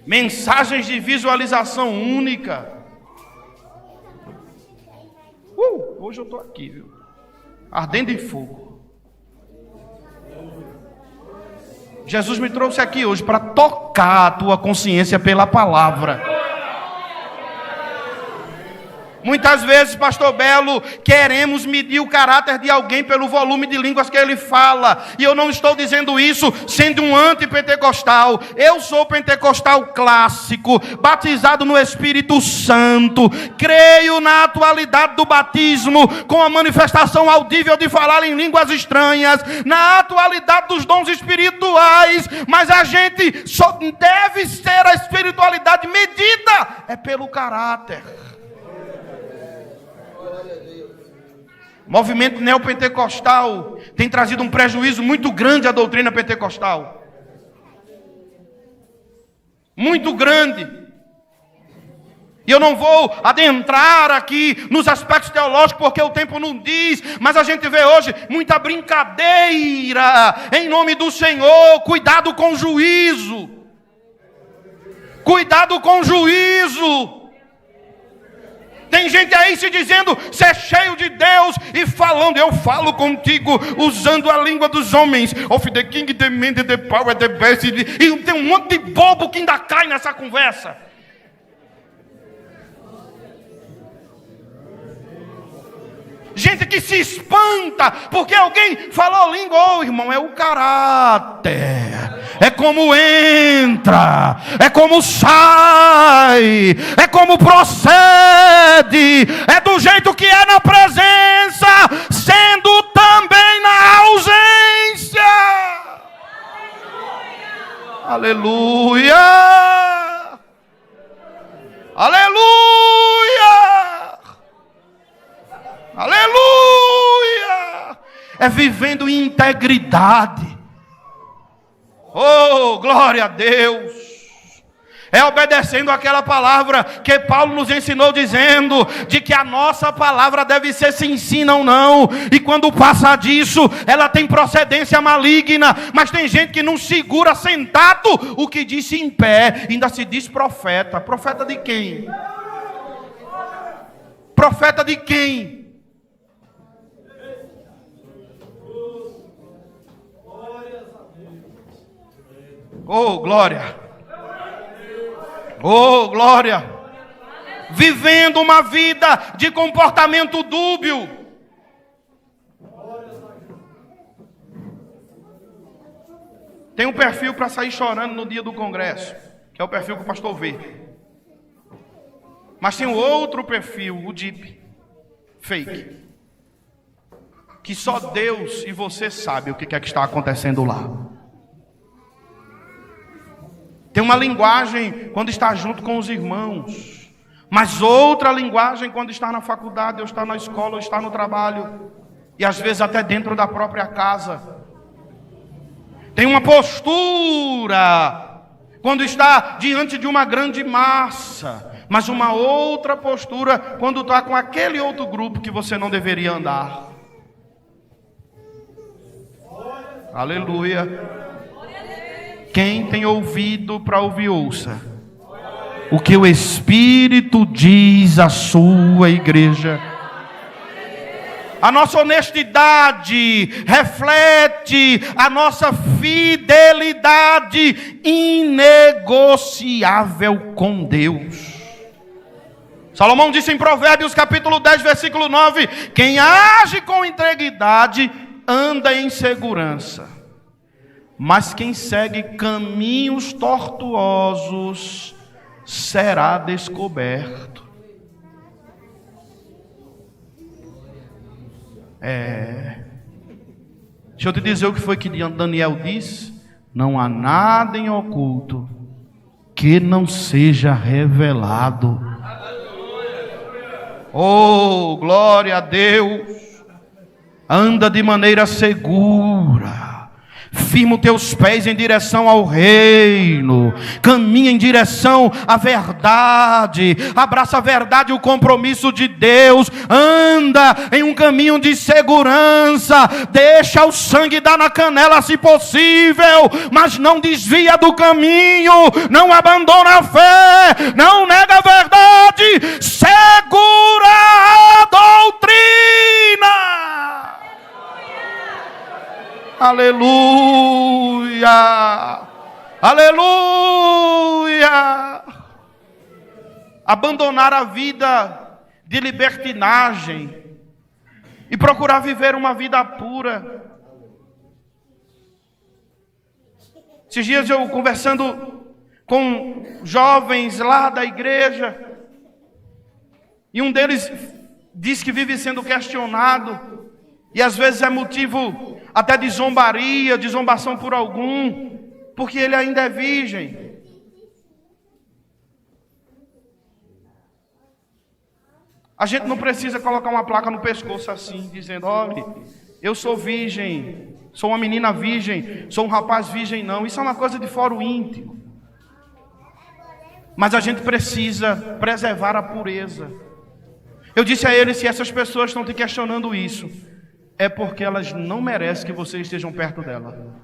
Mensagens de visualização única. Hoje eu estou aqui, viu? Ardendo em fogo. Jesus me trouxe aqui hoje para tocar a tua consciência pela palavra. Muitas vezes, pastor Belo, queremos medir o caráter de alguém pelo volume de línguas que ele fala. E eu não estou dizendo isso sendo um antipentecostal. Eu sou pentecostal clássico, batizado no Espírito Santo. Creio na atualidade do batismo, com a manifestação audível de falar em línguas estranhas, na atualidade dos dons espirituais. Mas a gente só deve ser a espiritualidade medida é pelo caráter. O movimento neopentecostal tem trazido um prejuízo muito grande à doutrina pentecostal. Muito grande. E eu não vou adentrar aqui nos aspectos teológicos porque o tempo não diz, mas a gente vê hoje muita brincadeira em nome do Senhor. Cuidado com o juízo. Cuidado com o juízo. Tem gente aí se dizendo ser cheio de Deus e falando, eu falo contigo usando a língua dos homens. Of the king, the man, the power, the best. E tem um monte de bobo que ainda cai nessa conversa. Gente que se espanta porque alguém falou língua. Oh, irmão, é o caráter. É como entra, é como sai, é como procede, é do jeito que é na presença, sendo também na ausência. Aleluia! Aleluia! Aleluia! É vivendo em integridade. Oh, glória a Deus! É obedecendo aquela palavra que Paulo nos ensinou, dizendo de que a nossa palavra deve ser sim, sim, não, não. E quando passa disso, ela tem procedência maligna. Mas tem gente que não segura sentado o que disse em pé, ainda se diz profeta. Profeta de quem? Profeta de quem? Oh, glória! Oh, glória! Vivendo uma vida de comportamento dúbio. Tem um perfil para sair chorando no dia do congresso, que é o perfil que o pastor vê. Mas tem um outro perfil, o deep, fake, que só Deus e você sabe o que é que está acontecendo lá. Tem uma linguagem quando está junto com os irmãos, mas outra linguagem quando está na faculdade, ou está na escola, ou está no trabalho, e às vezes até dentro da própria casa. Tem uma postura quando está diante de uma grande massa, mas uma outra postura quando está com aquele outro grupo que você não deveria andar. Aleluia. Quem tem ouvido para ouvir, ouça. o que o Espírito diz à sua igreja. A nossa honestidade reflete a nossa fidelidade inegociável com Deus. Salomão disse em Provérbios capítulo 10, versículo 9: quem age com integridade anda em segurança, mas quem segue caminhos tortuosos será descoberto. Deixa eu te dizer o que foi que Daniel disse: não há nada em oculto que não seja revelado. Oh, glória a Deus! Anda de maneira segura, firma os teus pés em direção ao reino, caminha em direção à verdade, abraça a verdade e o compromisso de Deus, anda em um caminho de segurança, deixa o sangue dar na canela se possível, mas não desvia do caminho, não abandona a fé, não nega a verdade, segura a doutrina. Aleluia, aleluia. Abandonar a vida de libertinagem e procurar viver uma vida pura. Esses dias eu conversando com jovens lá da igreja, e um deles diz que vive sendo questionado, e às vezes é motivo até de zombaria, de zombação por algum, porque ele ainda é virgem. A gente não precisa colocar uma placa no pescoço assim, dizendo: olha, eu sou virgem, sou uma menina virgem, sou um rapaz virgem, não. Isso é uma coisa de fórum íntimo. Mas a gente precisa preservar a pureza. Eu disse a ele: se essas pessoas estão te questionando isso, é porque elas não merecem que vocês estejam perto dela.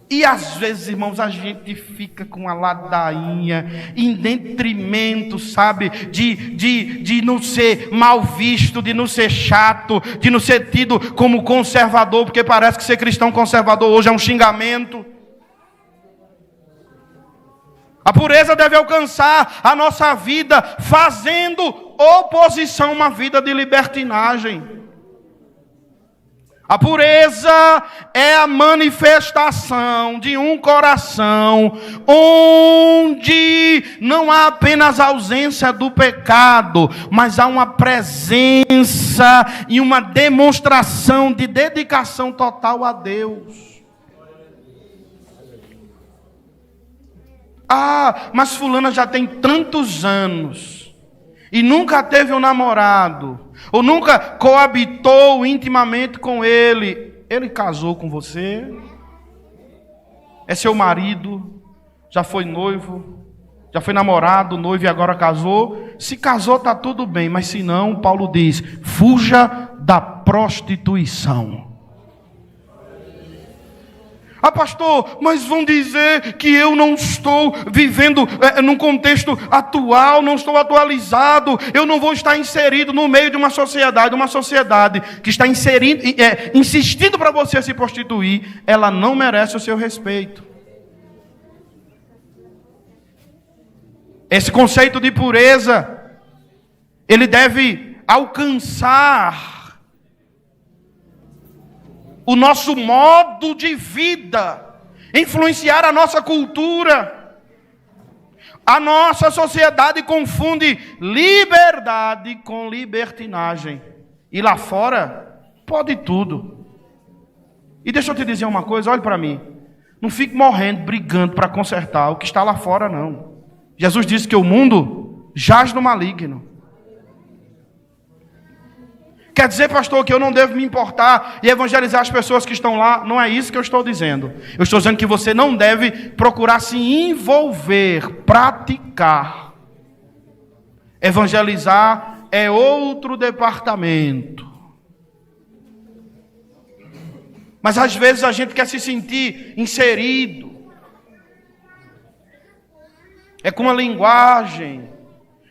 E às vezes, irmãos, a gente fica com a ladainha, em detrimento, sabe, de não ser mal visto, de não ser chato, de não ser tido como conservador, porque parece que ser cristão conservador hoje é um xingamento. A pureza deve alcançar a nossa vida fazendo oposição a uma vida de libertinagem. A pureza é a manifestação de um coração onde não há apenas ausência do pecado, mas há uma presença e uma demonstração de dedicação total a Deus. Ah, mas fulana já tem tantos anos e nunca teve um namorado, ou nunca coabitou intimamente com ele. Ele casou com você? É seu marido? Já foi noivo? Já foi namorado, noivo e agora casou? Se casou, está tudo bem, mas se não, Paulo diz: fuja da prostituição. Ah, pastor, mas vão dizer que eu não estou vivendo num contexto atual, não estou atualizado, eu não vou estar inserido no meio de uma sociedade que está insistindo para você se prostituir. Ela não merece o seu respeito. Esse conceito de pureza, ele deve alcançar o nosso modo de vida, influenciar a nossa cultura. A nossa sociedade confunde liberdade com libertinagem. E lá fora, pode tudo. E deixa eu te dizer uma coisa, olhe para mim. Não fique morrendo, brigando para consertar o que está lá fora, não. Jesus disse que o mundo jaz no maligno. Quer dizer, pastor, que eu não devo me importar e evangelizar as pessoas que estão lá? Não é isso que eu estou dizendo. Eu estou dizendo que você não deve procurar se envolver, praticar. Evangelizar é outro departamento. Mas às vezes a gente quer se sentir inserido. é com a linguagem,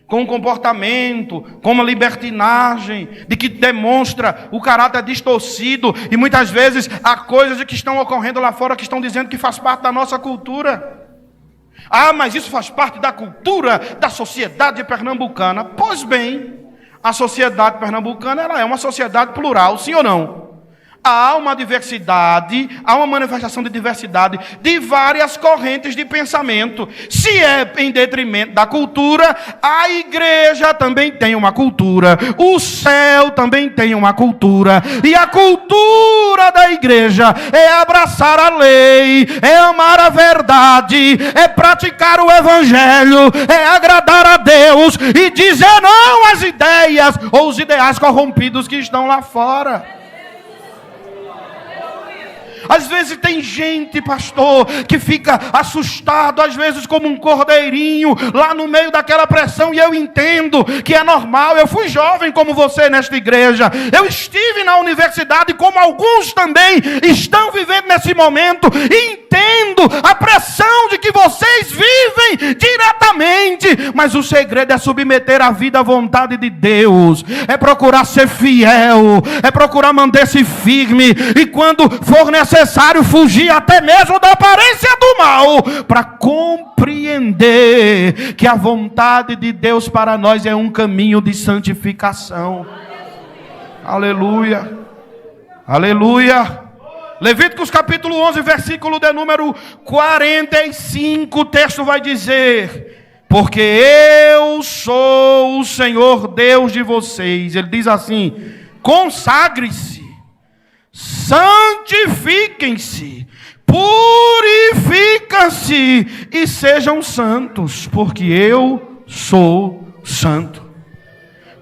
com o comportamento, com uma libertinagem, de que demonstra o caráter distorcido, e muitas vezes há coisas que estão ocorrendo lá fora que estão dizendo que faz parte da nossa cultura. Ah, mas isso faz parte da cultura da sociedade pernambucana. Pois bem, a sociedade pernambucana ela é uma sociedade plural, sim ou não? Há uma diversidade, há uma manifestação de diversidade de várias correntes de pensamento. Se é em detrimento da cultura, a igreja também tem uma cultura, o céu também tem uma cultura, e a cultura da igreja é abraçar a lei, é amar a verdade, é praticar o evangelho, é agradar a Deus e dizer não às ideias ou os ideais corrompidos que estão lá fora. Às vezes tem gente, pastor, que fica assustado, às vezes como um cordeirinho, lá no meio daquela pressão, e eu entendo que é normal. Eu fui jovem como você nesta igreja, eu estive na universidade como alguns também estão vivendo nesse momento, e entendo a pressão de que vocês vivem diretamente, mas o segredo é submeter a vida à vontade de Deus, é procurar ser fiel, é procurar manter-se firme, e quando for necessário fugir até mesmo da aparência do mal, para compreender que a vontade de Deus para nós é um caminho de santificação. Aleluia, aleluia. Levíticos capítulo 11, versículo de número 45, o texto vai dizer: porque eu sou o Senhor Deus de vocês. Ele diz assim: consagre-se, santifiquem-se, purificam-se e sejam santos, porque eu sou santo.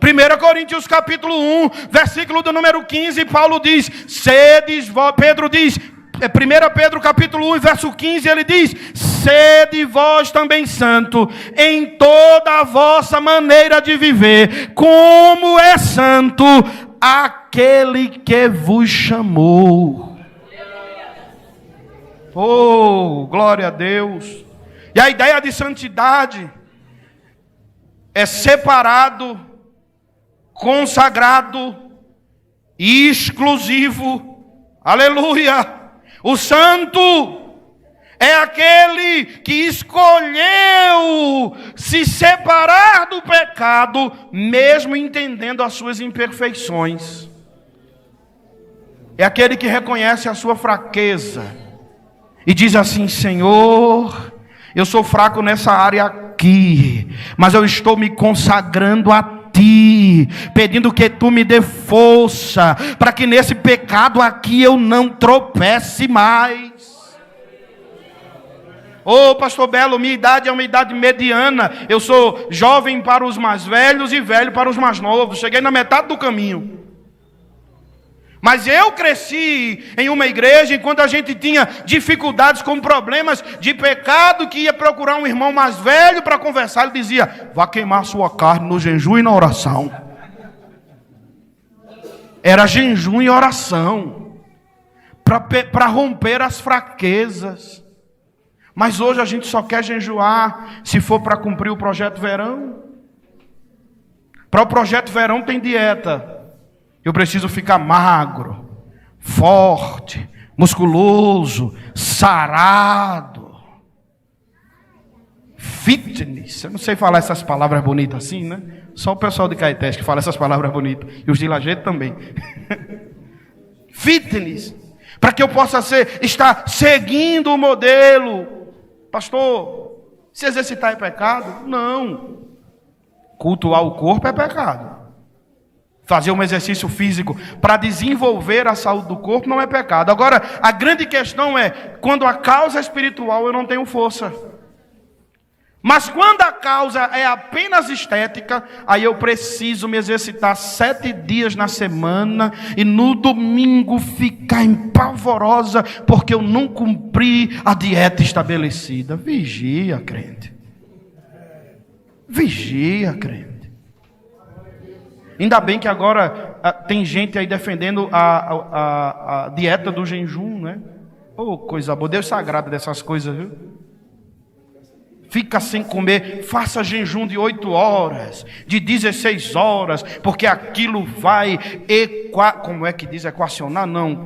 1 Coríntios capítulo 1, versículo do número 15, Paulo diz, Pedro diz, 1 Pedro capítulo 1, verso 15, ele diz: sede vós também santo em toda a vossa maneira de viver, como é santo aquele que vos chamou. Oh, glória a Deus. E a ideia de santidade é separado, consagrado e exclusivo. Aleluia. O santo é aquele que escolheu se separar do pecado, mesmo entendendo as suas imperfeições. É aquele que reconhece a sua fraqueza e diz assim: Senhor, eu sou fraco nessa área aqui, mas eu estou me consagrando a Ti, pedindo que Tu me dê força, para que nesse pecado aqui eu não tropece mais. Ô pastor Belo, minha idade é uma idade mediana, eu sou jovem para os mais velhos e velho para os mais novos, cheguei na metade do caminho. Mas eu cresci em uma igreja enquanto a gente tinha dificuldades com problemas de pecado, que ia procurar um irmão mais velho para conversar. Ele dizia: vá queimar a sua carne no jejum e na oração. Era jejum e oração para romper as fraquezas. Mas hoje a gente só quer jejuar se for para cumprir o projeto verão. Para o projeto verão tem dieta. Eu preciso ficar magro, forte, musculoso, sarado. Fitness. Eu não sei falar essas palavras bonitas assim, né? Só o pessoal de Caetés que fala essas palavras bonitas. E os de Lajeado também. Fitness. Para que eu possa estar seguindo o modelo. Pastor, se exercitar é pecado? Não. Cultuar o corpo é pecado. Fazer um exercício físico para desenvolver a saúde do corpo não é pecado. Agora, a grande questão é, quando a causa é espiritual, eu não tenho força. Mas quando a causa é apenas estética, aí eu preciso me exercitar 7 dias na semana e no domingo ficar empavorosa porque eu não cumpri a dieta estabelecida. Vigia, crente. Vigia, crente. Ainda bem que agora tem gente aí defendendo a dieta do jejum, né? Oh, coisa boa. Deus sagrado dessas coisas, viu? Fica sem comer, faça jejum de 8 horas, de 16 horas, porque aquilo vai como é que diz? Equacionar? Não,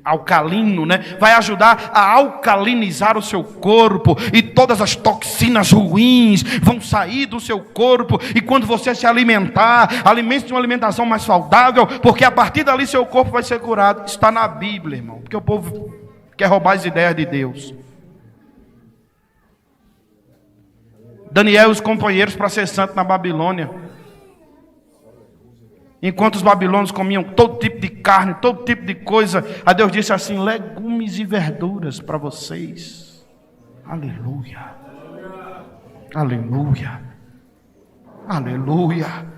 alcalino, né? Vai ajudar a alcalinizar o seu corpo, e todas as toxinas ruins vão sair do seu corpo. E quando você se alimentar, alimente-se de uma alimentação mais saudável, porque a partir dali seu corpo vai ser curado. Está na Bíblia, irmão, porque o povo quer roubar as ideias de Deus. Daniel e os companheiros para ser santo na Babilônia. Enquanto os babilônios comiam todo tipo de carne, todo tipo de coisa, a Deus disse assim: legumes e verduras para vocês. Aleluia. Aleluia. Aleluia.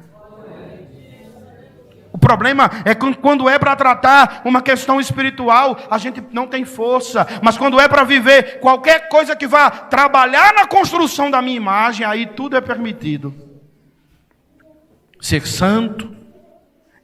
O problema é que quando é para tratar uma questão espiritual, a gente não tem força. Mas quando é para viver qualquer coisa que vá trabalhar na construção da minha imagem, aí tudo é permitido. Ser santo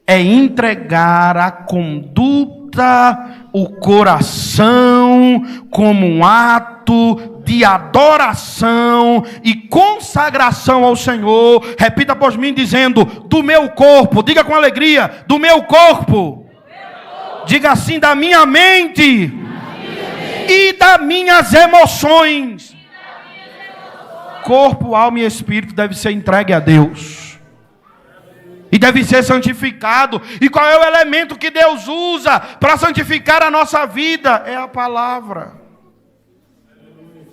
é entregar a conduta, o coração, como um ato de adoração e consagração ao Senhor. Repita após mim dizendo: do meu corpo. Diga com alegria: do meu corpo. Diga assim: da minha mente e das minhas emoções. Corpo, alma e espírito deve ser entregue a Deus. E deve ser santificado. E qual é o elemento que Deus usa para santificar a nossa vida? É a palavra.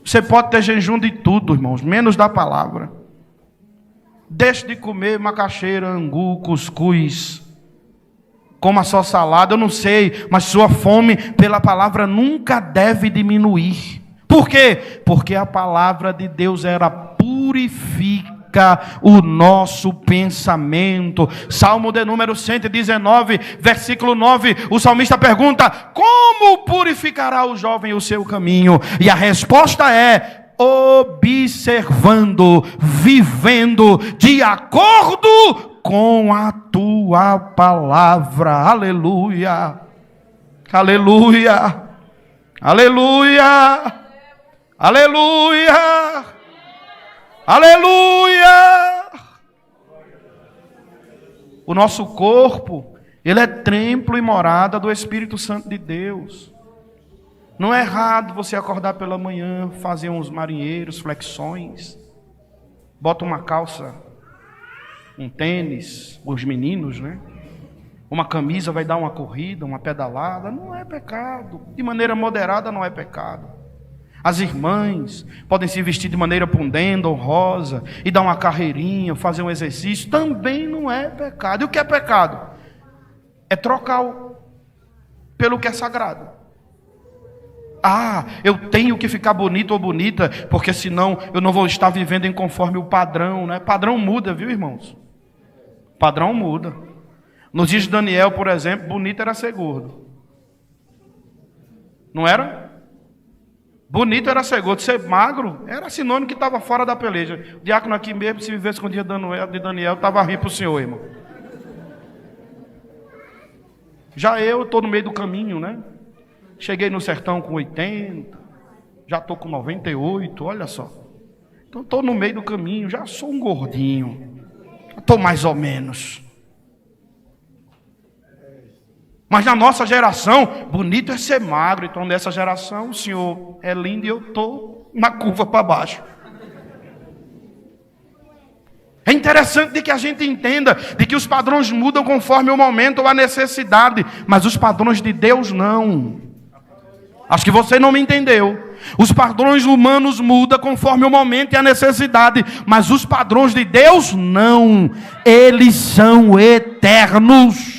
Você pode ter jejum de tudo, irmãos, menos da palavra. Deixe de comer macaxeira, angu, cuscuz. Coma só salada, eu não sei, mas sua fome pela palavra nunca deve diminuir. Por quê? Porque a palavra de Deus purifica o nosso pensamento. Salmo de número 119, versículo 9, o salmista pergunta: como purificará o jovem o seu caminho? E a resposta é: observando, vivendo de acordo com a tua palavra. Aleluia, aleluia, aleluia, aleluia, aleluia. O nosso corpo, ele é templo e morada do Espírito Santo de Deus. Não é errado você acordar pela manhã, fazer uns marinheiros, flexões, bota uma calça, um tênis, os meninos, né? Uma camisa, vai dar uma corrida, uma pedalada, não é pecado. De maneira moderada não é pecado. As irmãs podem se vestir de maneira pundenda, honrosa, e dar uma carreirinha, fazer um exercício, também não é pecado. E o que é pecado? É trocar pelo que é sagrado. Ah, eu tenho que ficar bonito ou bonita, porque senão eu não vou estar vivendo em conforme o padrão, né? Padrão muda, viu, irmãos? Padrão muda. Nos dias de Daniel, por exemplo, bonito era ser gordo. Não era? Bonito era ser gordo. Ser magro era sinônimo que estava fora da peleja. O diácono aqui mesmo, se vivesse com o dia de Daniel, estava rindo para o senhor, irmão. Já eu estou no meio do caminho, né? Cheguei no sertão com 80, já estou com 98, olha só. Então estou no meio do caminho, já sou um gordinho. Estou mais ou menos. Mas na nossa geração, bonito é ser magro. Então nessa geração, o senhor é lindo e eu estou na curva para baixo. É interessante que a gente entenda de que os padrões mudam conforme o momento ou a necessidade, mas os padrões de Deus não. Acho que você não me entendeu. Os padrões humanos mudam conforme o momento e a necessidade, mas os padrões de Deus não. Eles são eternos.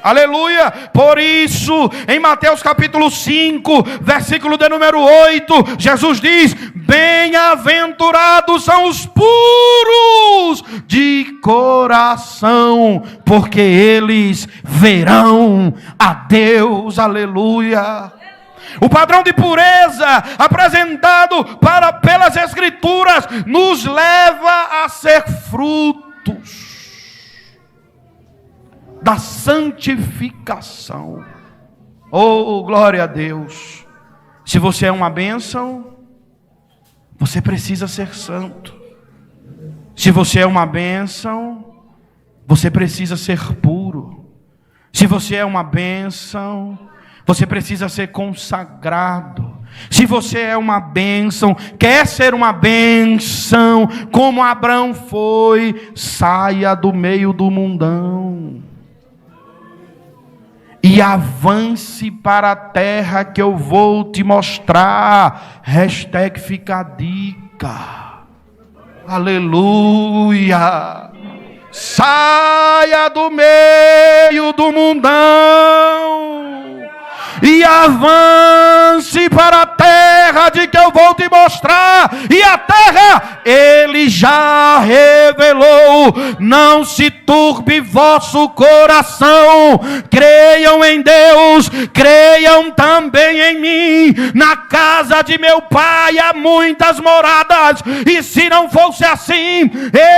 Aleluia. Por isso, em Mateus capítulo 5, versículo de número 8, Jesus diz: bem-aventurados são os puros de coração, porque eles verão a Deus. Aleluia. O padrão de pureza apresentado pelas Escrituras nos leva a ser frutos da santificação. Oh, glória a Deus. Se você é uma bênção, você precisa ser santo. Se você é uma bênção, você precisa ser puro. Se você é uma bênção, você precisa ser consagrado. Se você é uma bênção, quer ser uma bênção, como Abraão foi, saia do meio do mundão e avance para a terra que eu vou te mostrar. Hashtag fica a dica. Aleluia. Saia do meio do mundão e avance para a terra de que eu vou te mostrar. E a terra Ele já revelou. Não se turbe vosso coração. Creiam em Deus, creiam também em mim. Na casa de meu pai há muitas moradas, e se não fosse assim,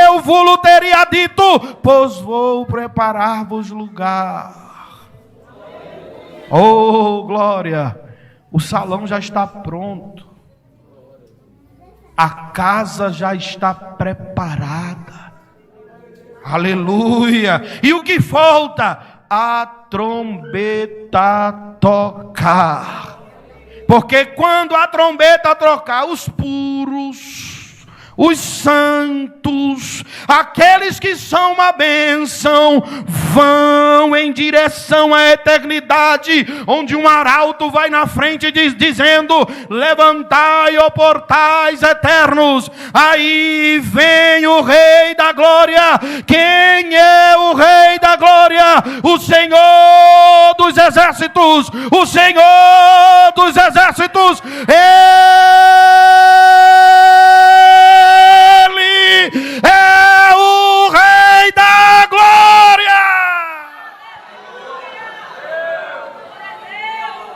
eu vos teria dito, pois vou preparar-vos lugar. Oh, glória! O salão já está pronto. A casa já está preparada. Aleluia! E o que falta? A trombeta tocar. Porque quando a trombeta tocar, os puros, os santos, aqueles que são uma bênção, vão em direção à eternidade, onde um arauto vai na frente dizendo: levantai, ó portais eternos. Aí vem o Rei da Glória. Quem é o Rei da Glória? O Senhor dos Exércitos. O Senhor dos Exércitos. É o Rei da Glória.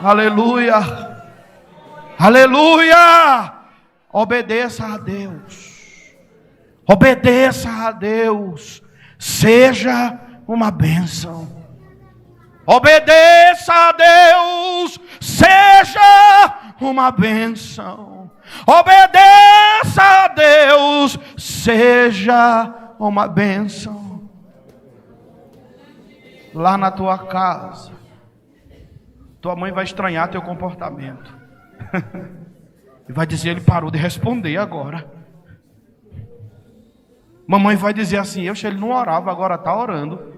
Aleluia. Aleluia. Obedeça a Deus. Obedeça a Deus. Seja uma bênção. Obedeça a Deus. Seja uma bênção. Obedeça a Deus, seja uma bênção. Lá na tua casa, tua mãe vai estranhar teu comportamento e vai dizer: ele parou de responder agora. Mamãe vai dizer assim: ele não orava, agora está orando.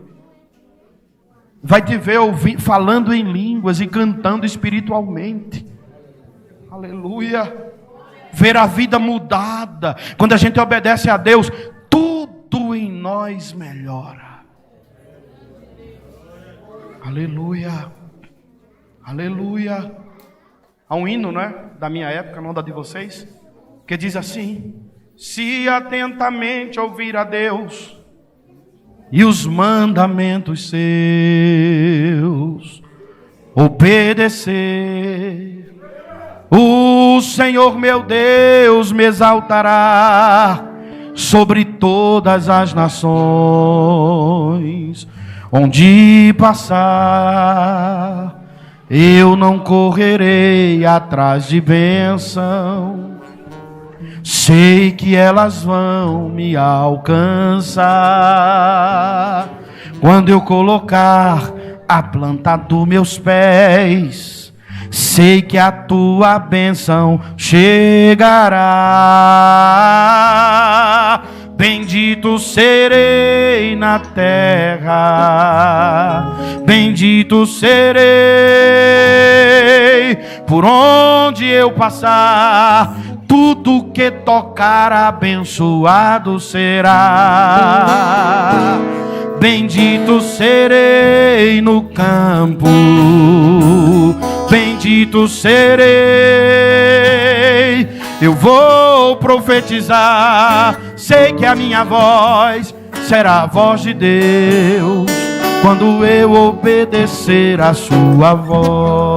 Vai te ver falando em línguas e cantando espiritualmente. Aleluia. Ver a vida mudada. Quando a gente obedece a Deus, tudo em nós melhora. Aleluia. Aleluia. Há um hino, não é? Da minha época, não da de vocês, que diz assim: se atentamente ouvir a Deus e os mandamentos seus obedecer, o Senhor meu Deus me exaltará sobre todas as nações. Onde passar, eu não correrei atrás de bênção. Sei que elas vão me alcançar quando eu colocar a planta dos meus pés. Sei que a tua bênção chegará. Bendito serei na terra, bendito serei por onde eu passar. Tudo que tocar abençoado será. Bendito serei no campo, bendito serei. Eu vou profetizar. Sei que a minha voz será a voz de Deus quando eu obedecer a sua voz.